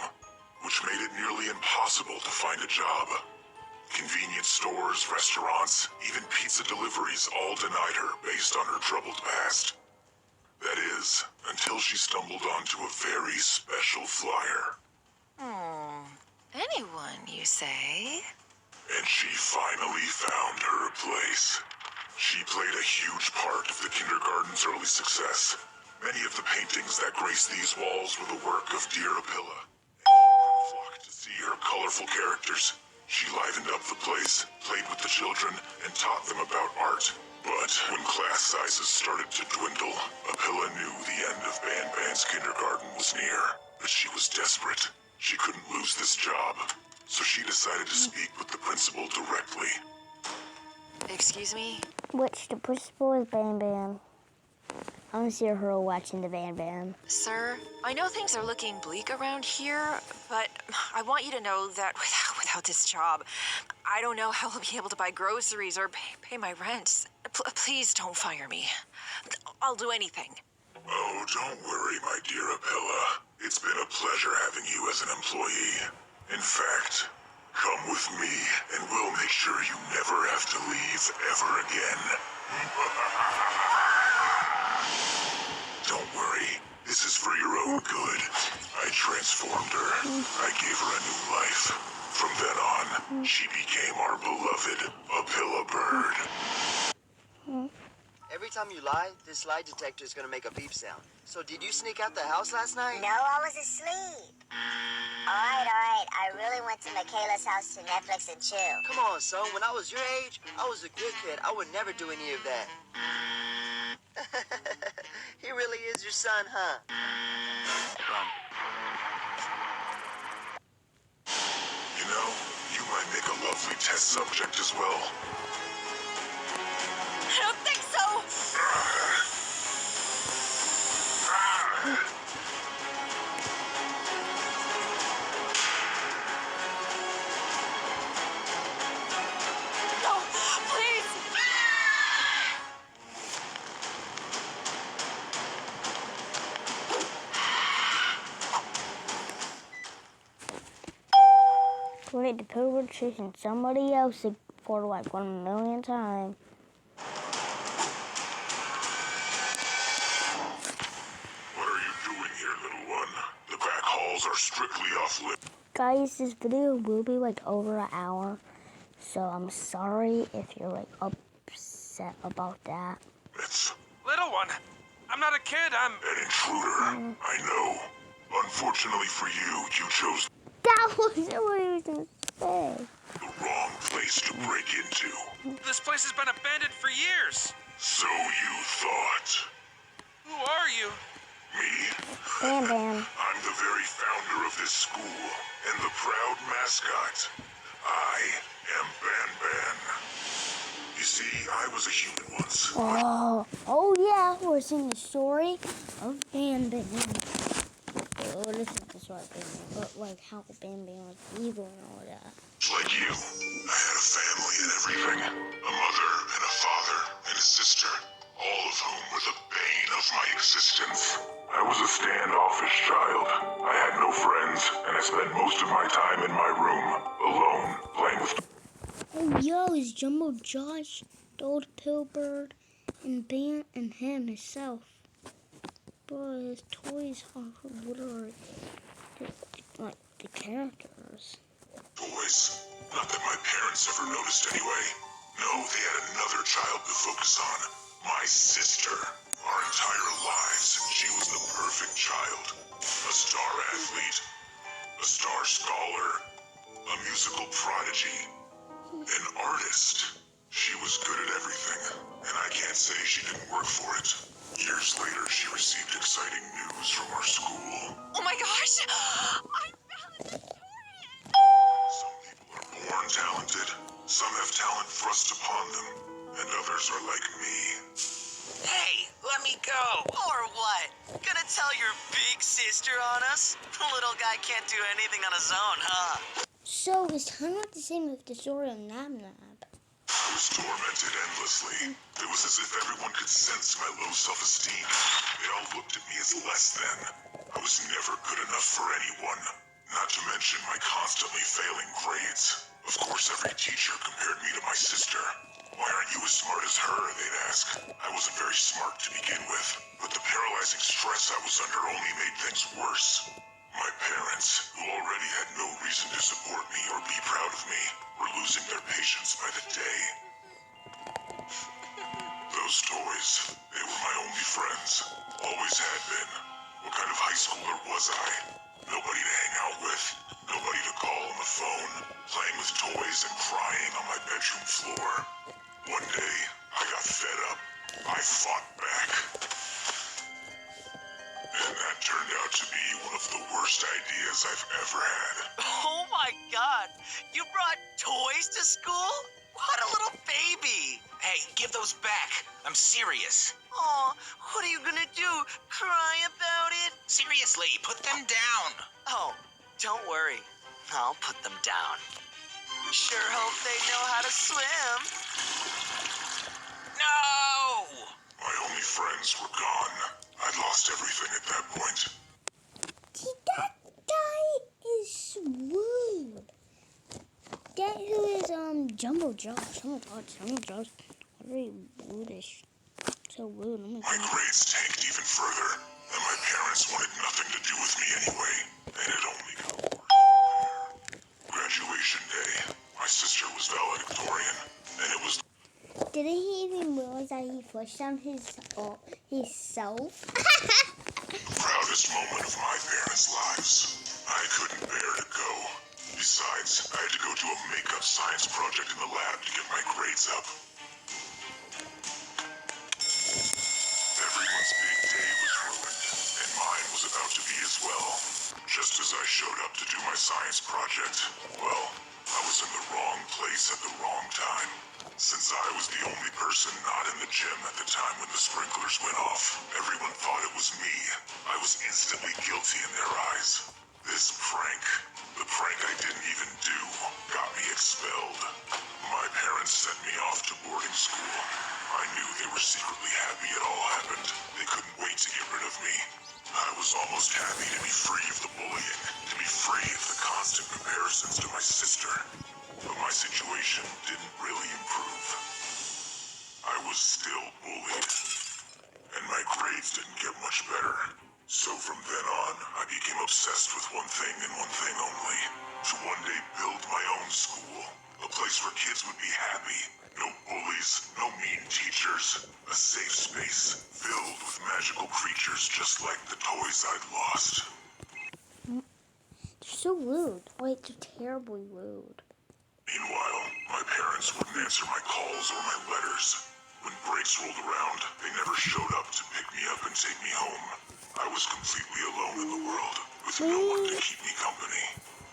which made it nearly impossible to find a job. Convenience stores, restaurants, even pizza deliveries all denied her based on her troubled past. That is, until she stumbled onto a very special flyer. Anyone, you say? And she finally found her place. She played a huge part of the kindergarten's early success. Many of the paintings that grace these walls were the work of dear Apilla. And children flocked to see her colorful characters. She livened up the place, played with the children, and taught them about art. But when class sizes started to dwindle, Apilla knew the end of Ban's kindergarten was near. But she was desperate. She couldn't lose this job. So she decided to speak with the principal directly. Excuse me? Which the principal is Ban. I want to see her watching the Ban. Sir, I know things are looking bleak around here, but I want you to know that without this job, I don't know how I'll be able to buy groceries or pay my rent. Please don't fire me. I'll do anything. Oh, don't worry, my dear Apilla. It's been a pleasure having you as an employee. In fact, come with me and we'll make sure you never have to leave ever again. Don't worry, this is for your own good. I transformed her. I gave her a new life. From then on, she became our beloved Apilla Bird. Every time you lie, this lie detector is gonna make a beep sound. So did you sneak out the house last night? No, I was asleep. Alright. I really went to Michaela's house to Netflix and chill. Come on, son. When I was your age, I was a good kid. I would never do any of that. He really is your son, huh? You know, you might make a lovely test subject as well. No, please. Wait, the Pilbert chasing somebody else for like 1,000,000 times. What are you doing here, little one? The back halls are strictly off-limits. Guys, this video will be like over an hour, so I'm sorry if you're like upset about that. Little one, I'm not a kid, I'm An intruder. I know. Unfortunately for you, you chose That wasn't what he was gonna say. the wrong place to break into. This place has been abandoned for years. So you thought. Who are you? Me? Bam Bam. I'm the very founder of this school, and the proud mascot. I am Ban Ban. You see, I was a human once. Oh yeah, we're seeing the story of Bam Bam. Oh, this is the story of Bam Bam, but like how Bam Bam was evil and all that. Like you, I had a family and everything. A mother and a father and a sister, all of whom were the bane of my existence. I was a standoffish child. I had no friends, and I spent most of my time in my room, alone, playing with... Oh yo, it's Jumbo Josh, the old Pilbert, and Bam and him himself. But his toys are literally like the characters. Toys. Not that my parents ever noticed anyway. No, they had another child to focus on. My sister. Our entire lives, she was the perfect child. A star athlete. A star scholar. A musical prodigy. An artist. She was good at everything, and I can't say she didn't work for it. Years later, she received exciting news from our school. Oh my gosh! I found it! Some people are born talented. Some have talent thrust upon them, and others are like me. Hey, let me go. Or what? Gonna tell your big sister on us? The little guy can't do anything on his own, huh? So it's kind of the same with the story of Nab Nab. I was tormented endlessly. It was as if everyone could sense my low self-esteem. They all looked at me as less than. I was never good enough for anyone. Not to mention my constantly failing grades. Of course, every teacher compared me to my sister. Why aren't you as smart as her, they'd ask. I wasn't very smart to begin with, but the paralyzing stress I was under only made things worse. My parents, who already had no reason to support me or be proud of me, were losing their patience by the day. Those toys, they were my only friends. Always had been. What kind of high schooler was I? Nobody to hang out with. Nobody to call on the phone. Playing with toys and crying on my bedroom floor. One day, I got fed up. I fought back. And that turned out to be one of the worst ideas I've ever had. Oh my god! You brought toys to school? What a little baby! Hey, give those back. I'm serious. Aw, what are you gonna do? Cry about it? Seriously, put them down. Oh, don't worry. I'll put them down. Sure hope they know how to swim. No! My only friends were gone. I'd lost everything at that point. See, that guy is rude. That who is Jumbo Josh. Oh my god, Jumbo Josh. Very rudish. So rude. Oh my My god. grades tanked even further, and my parents wanted nothing to do with me anyway. And it only got worse from there. Graduation day. My sister was valedictorian, and it was Didn't he even realize that he flushed down himself? the proudest moment of my parents' lives. I couldn't bear to go. Besides, I had to go do a makeup science project in the lab to get my grades up. Everyone's big day was ruined, and mine was about to be as well. Just as I showed up to do my science project, well, I was in the wrong place place at the wrong time. Since I was the only person not in the gym at the time when the sprinklers went off, everyone thought it was me. I was instantly guilty in their eyes. This prank, the prank I didn't even do, got me expelled. My parents sent me off to boarding school. I knew they were secretly happy it all happened. They couldn't wait to get rid of me. I was almost happy to be free of the bullying, to be free of the constant comparisons to my sister. But my situation didn't really improve. I was still bullied, and my grades didn't get much better. So from then on, I became obsessed with one thing and one thing only. To one day build my own school. A place where kids would be happy. No bullies, no mean teachers. A safe space filled with magical creatures just like the toys I'd lost. They're so rude. Like, they're terribly rude. Meanwhile, my parents wouldn't answer my calls or my letters. When breaks rolled around, they never showed up to pick me up and take me home. I was completely alone in the world, with no one to keep me company.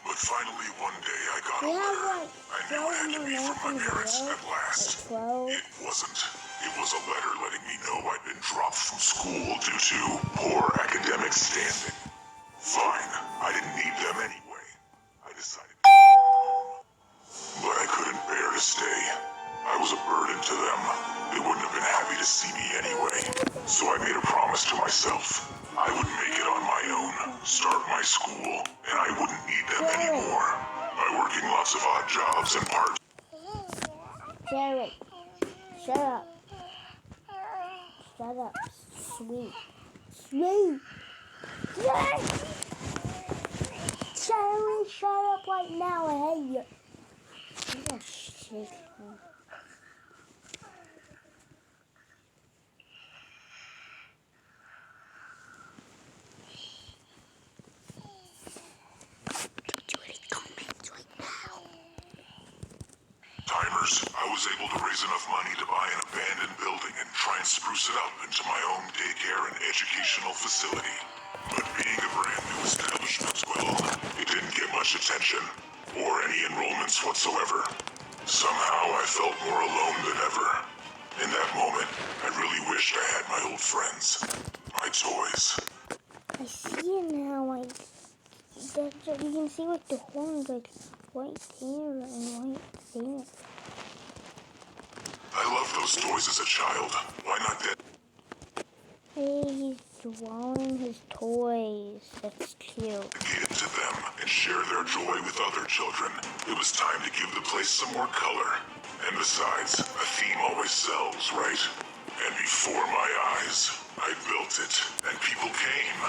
But finally, one day, I got a letter. I knew it had to be from my parents at last. It wasn't. It was a letter letting me know I'd been dropped from school due to poor academic standing. Fine, I didn't need them anyway. I decided to go home. But I couldn't bear to stay. I was a burden to them. They wouldn't have been happy to see me anyway. So I made a promise to myself. I would make it on my own, start my school, and I wouldn't need them anymore. By working lots of odd jobs and part. Jared, shut up. Shut up. Sweet. Sweet. Yes! Jerry, shut up right now. I hate you. I'm gonna shake him. Timers, I was able to raise enough money to buy an abandoned building and try and spruce it up into my own daycare and educational facility. But being a brand new establishment, well, it didn't get much attention, or any enrollments whatsoever. Somehow I felt more alone than ever. In that moment, I really wished I had my old friends, my toys. I see it now, like, you can see like the horns, like, right there and right there. I loved those toys as a child. Why not that? Hey, he's drawing his toys. That's cute. Give to them and share their joy with other children. It was time to give the place some more color. And besides, a theme always sells, right? And before my eyes, I built it, and people came.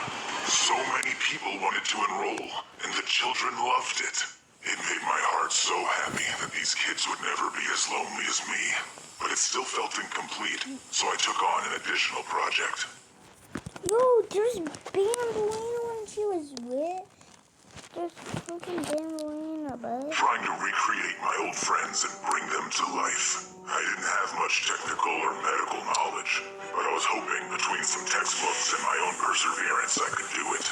So many people wanted to enroll, and the children loved it. It made my heart so happy that these kids would never be as lonely as me. But it still felt incomplete, so I took on an additional project. Yo, there's Bambolina when she was with. There's fucking Bambolina, bud. Trying to recreate my old friends and bring them to life. I didn't have much technical or medical knowledge, but I was hoping between some textbooks and my own perseverance I could do it.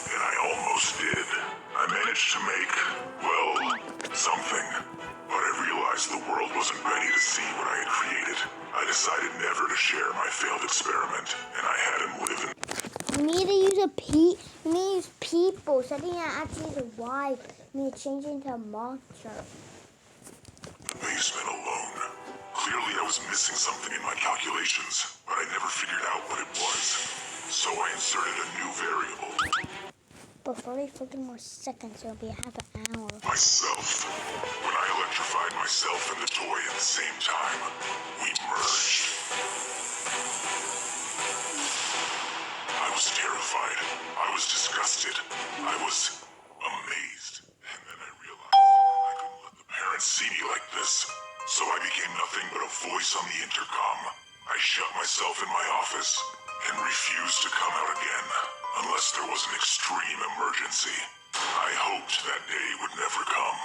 And I almost did. I managed to make, well, something. But I realized the world wasn't ready to see what I had created. I decided never to share my failed experiment, and I had him live in... You need to use you need to use people, so I think I actually use a wife. You need to change it into a monster. the basement alone. Clearly I was missing something in my calculations, but I never figured out what it was. So I inserted a new variable. But 40 fucking more seconds, it'll be a half an hour. Myself. When I electrified myself and the toy at the same time, we merged. I was terrified. I was disgusted. I was amazed. And then I realized I couldn't let the parents see me like this. So I became nothing but a voice on the intercom. I shut myself in my office and refused to come out again unless there was an extreme emergency. I hoped that day would never come.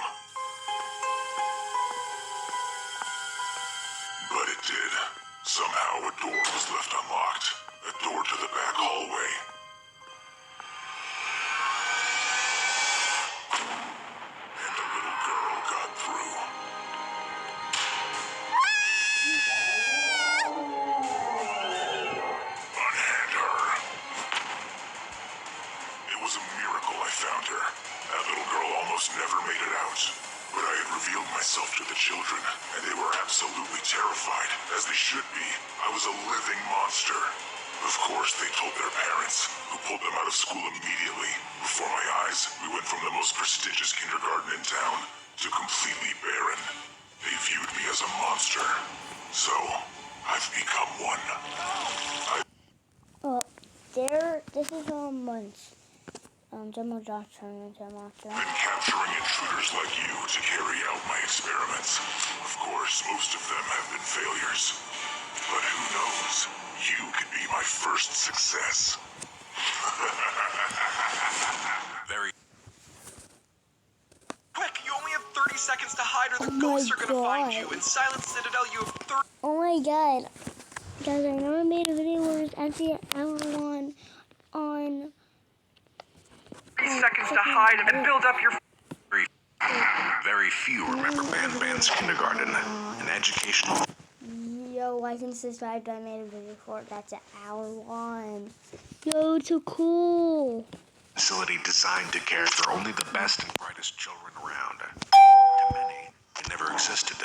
But it did. Somehow a door was left unlocked. A door to the back hallway. And a little girl got through. the children, and they were absolutely terrified, as they should be. I was a living monster. Of course, they told their parents, who pulled them out of school immediately. Before my eyes, we went from the most prestigious kindergarten in town to completely barren. They viewed me as a monster. So, I've become one. This is once Demo Josh turned into a monster. Been capturing intruders like you to carry out my experiments. Of course, most of them have been failures. But who knows? You could be my first success. Very. Quick, you only have 30 seconds to hide or the ghosts are gonna find you. In Silent Citadel, you have 30... Oh my god. Guys, I know I made a video where it's actually an hour one on... 30 seconds to hide and build up your... Very few remember Ban's kindergarten, an educational... Yo, like and subscribe. I made a video for it. That's an hour one. Yo, it's so cool. Facility designed to care for only the best and brightest children around. To many, it never existed,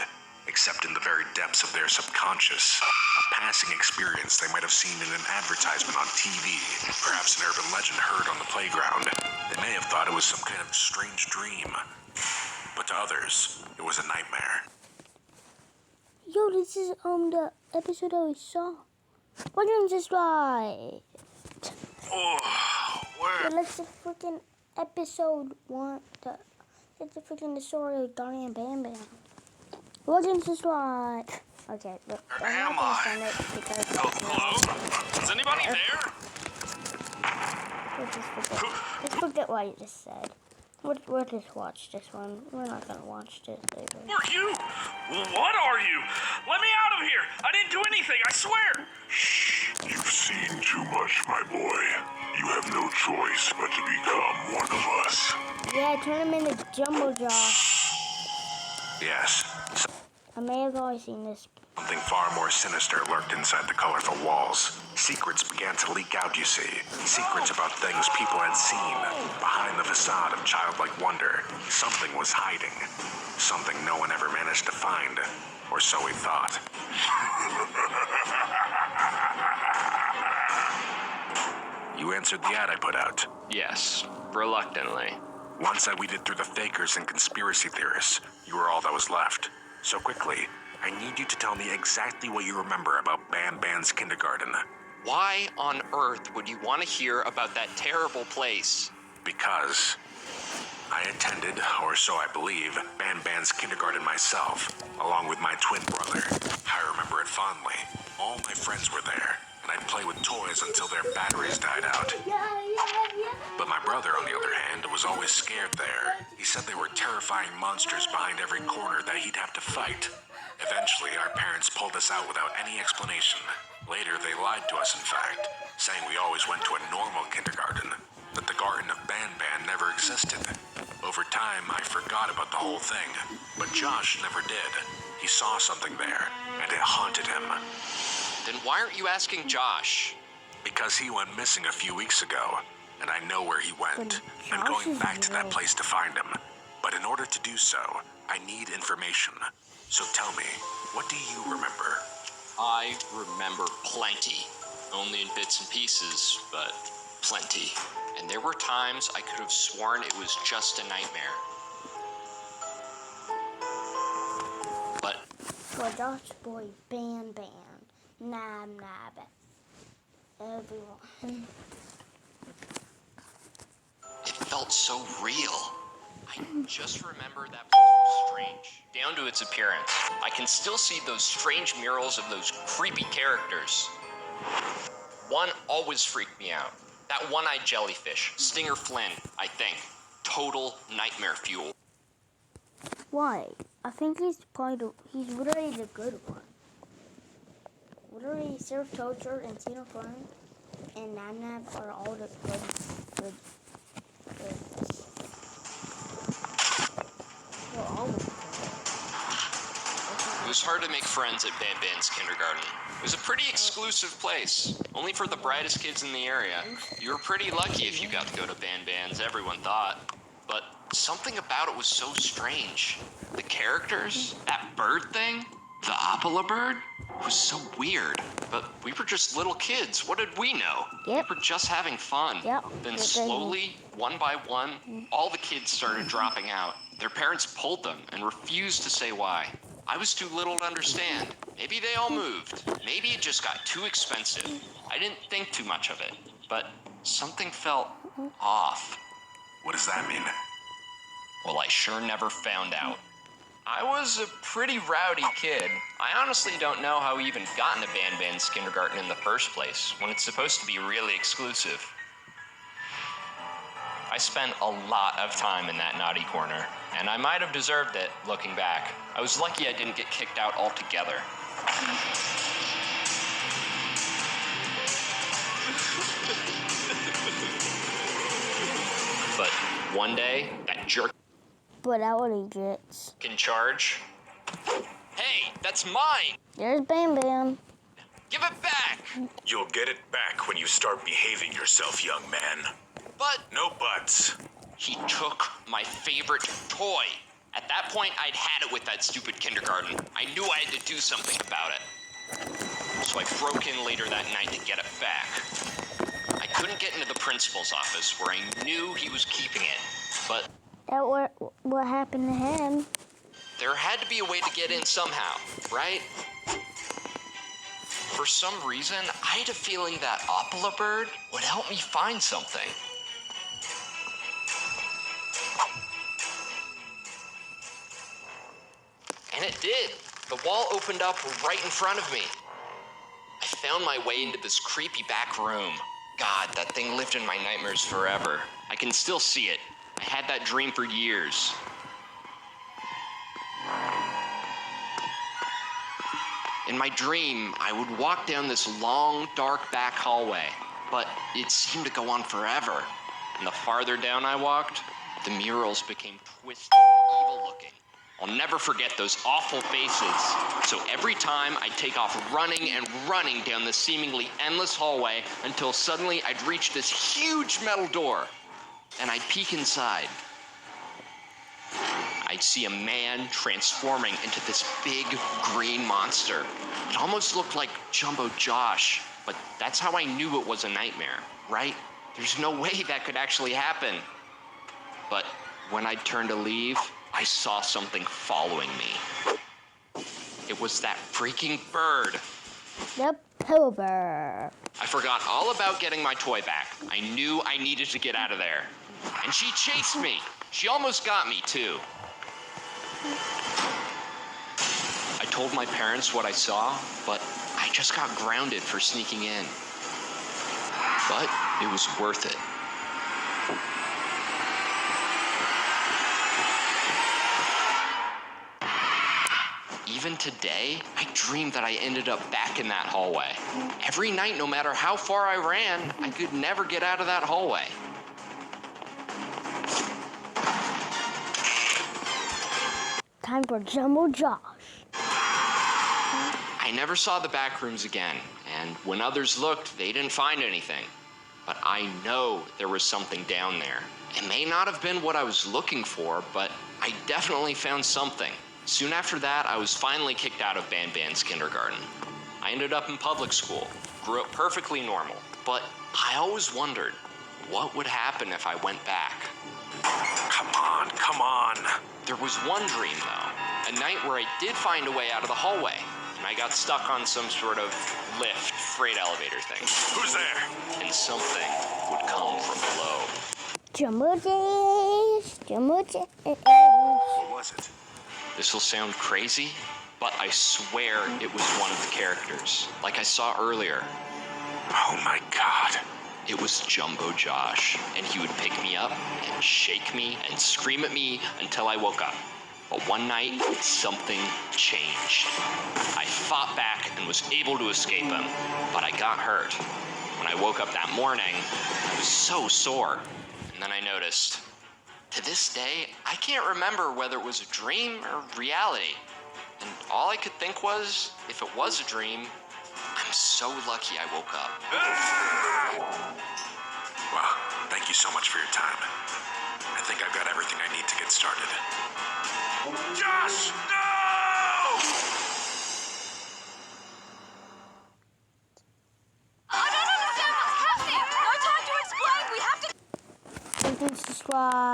except in the very depths of their subconscious. A passing experience they might have seen in an advertisement on TV, perhaps an urban legend heard on the playground. They may have thought it was some kind of strange dream, but to others, it was a nightmare. Yo, this is the episode that we saw. Why didn't you subscribe? Oh, where? Yeah, let's the freaking episode one. It's the freaking the story of Donnie and Bam Bam. Why didn't you subscribe? Okay, look. Where am I? Hello? Is anybody there? Let's forget what you just said. We'll just watch this one. We're not gonna watch this later. Are you? What are you? Let me out of here! I didn't do anything, I swear! Shh, you've seen too much, my boy. You have no choice but to become one of us. Yeah, turn him into Jumbo Jaw. Yes. I may have always seen this. Something far more sinister lurked inside the colorful walls. Secrets began to leak out, you see. Secrets about things people had seen. Behind the facade of childlike wonder, something was hiding. Something no one ever managed to find. Or so we thought. You answered the ad I put out. Yes, reluctantly. Once I weeded through the fakers and conspiracy theorists, you were all that was left. So quickly, I need you to tell me exactly what you remember about Ban's kindergarten. Why on earth would you want to hear about that terrible place? Because I attended, or so I believe, Ban's kindergarten myself, along with my twin brother. I remember it fondly. All my friends were there, and I'd play with toys until their batteries died out. But my brother, on the other hand, was always scared there. He said there were terrifying monsters behind every corner that he'd have to fight. Eventually, our parents pulled us out without any explanation. Later, they lied to us, in fact, saying we always went to a normal kindergarten, that the Garden of Ban never existed. Over time, I forgot about the whole thing, but Josh never did. He saw something there, and it haunted him. Then why aren't you asking Josh? Because he went missing a few weeks ago, and I know where he went. I'm going back to that place to find him. But in order to do so, I need information. So tell me, what do you remember? I remember plenty. Only in bits and pieces, but plenty. And there were times I could have sworn it was just a nightmare. But... For Josh Boy Ban, Nab, everyone. It felt so real. I just remember that place was strange, down to its appearance. I can still see those strange murals of those creepy characters. One always freaked me out. That one-eyed jellyfish, Stinger Flynn, I think. Total nightmare fuel. Why? I think he's literally the good one. Literally, Surf Toaster and Stinger Flynn and Nab are all the good. It was hard to make friends at Ban's kindergarten. It was a pretty exclusive place, only for the brightest kids in the area. You were pretty lucky if you got to go to Ban's, everyone thought. But Something about it was so strange. The characters, that bird thing, the Apala bird, was so weird. But we were just little kids. What did we know? Yep. We were just having fun. Yep. Then Yep. slowly, one by one, all the kids started dropping out. Their parents pulled them and refused to say why. I was too little to understand. Maybe they all moved. Maybe it just got too expensive. I didn't think too much of it, but something felt off. What does that mean? Well, I sure never found out. I was a pretty rowdy kid. I honestly don't know how we even got into Banban's kindergarten in the first place, when it's supposed to be really exclusive. I spent a lot of time in that naughty corner, and I might have deserved it, looking back. I was lucky I didn't get kicked out altogether. But one day, that jerk But that what he gets. in charge. Hey, that's mine! There's Bam Bam. Give it back! You'll get it back when you start behaving yourself, young man. But No buts. he took my favorite toy. At that point, I'd had it with that stupid kindergarten. I knew I had to do something about it. So I broke in later that night to get it back. I couldn't get into the principal's office where I knew he was keeping it, but That what happened to him? there had to be a way to get in somehow, right? For some reason, I had a feeling that Apala bird would help me find something. And it did. The wall opened up right in front of me. I found my way into this creepy back room. God, that thing lived in my nightmares forever. I can still see it. I had that dream for years. In my dream, I would walk down this long, dark back hallway, but it seemed to go on forever. And the farther down I walked, the murals became twisted and evil looking. I'll never forget those awful faces. So every time I'd take off running and running down the seemingly endless hallway until suddenly I'd reach this huge metal door, and I'd peek inside. I'd see a man transforming into this big green monster. It almost looked like Jumbo Josh, but that's how I knew it was a nightmare, right? There's no way that could actually happen. But when I turned to leave, I saw something following me. It was that freaking bird. The Pooh Bear. I forgot all about getting my toy back. I knew I needed to get out of there. And she chased me. She almost got me, too. I told my parents what I saw, but I just got grounded for sneaking in. But it was worth it. Even today, I dream that I ended up back in that hallway. Every night, no matter how far I ran, I could never get out of that hallway. Time for Jumbo Josh. I never saw the back rooms again, and when others looked, they didn't find anything. But I know there was something down there. It may not have been what I was looking for, but I definitely found something. Soon after that, I was finally kicked out of Banban's kindergarten. I ended up in public school, grew up perfectly normal, but I always wondered, what would happen if I went back? Come on. There was one dream, though, a night where I did find a way out of the hallway, and I got stuck on some sort of lift, freight elevator thing. Who's there? And something would come from below. Jumbo Josh. Jumbo Josh. What was it? This will sound crazy, but I swear it was one of the characters, like I saw earlier. Oh my God. It was Jumbo Josh, and he would pick me up and shake me and scream at me until I woke up. But one night, something changed. I fought back and was able to escape him, but I got hurt. When I woke up that morning, I was so sore. And then I noticed, to this day, I can't remember whether it was a dream or reality. And all I could think was, if it was a dream, I'm so lucky I woke up. Well, thank you so much for your time. I think I've got everything I need to get started. Josh, no! Oh, no, no, no, no, no time to explain. We have to... Please subscribe.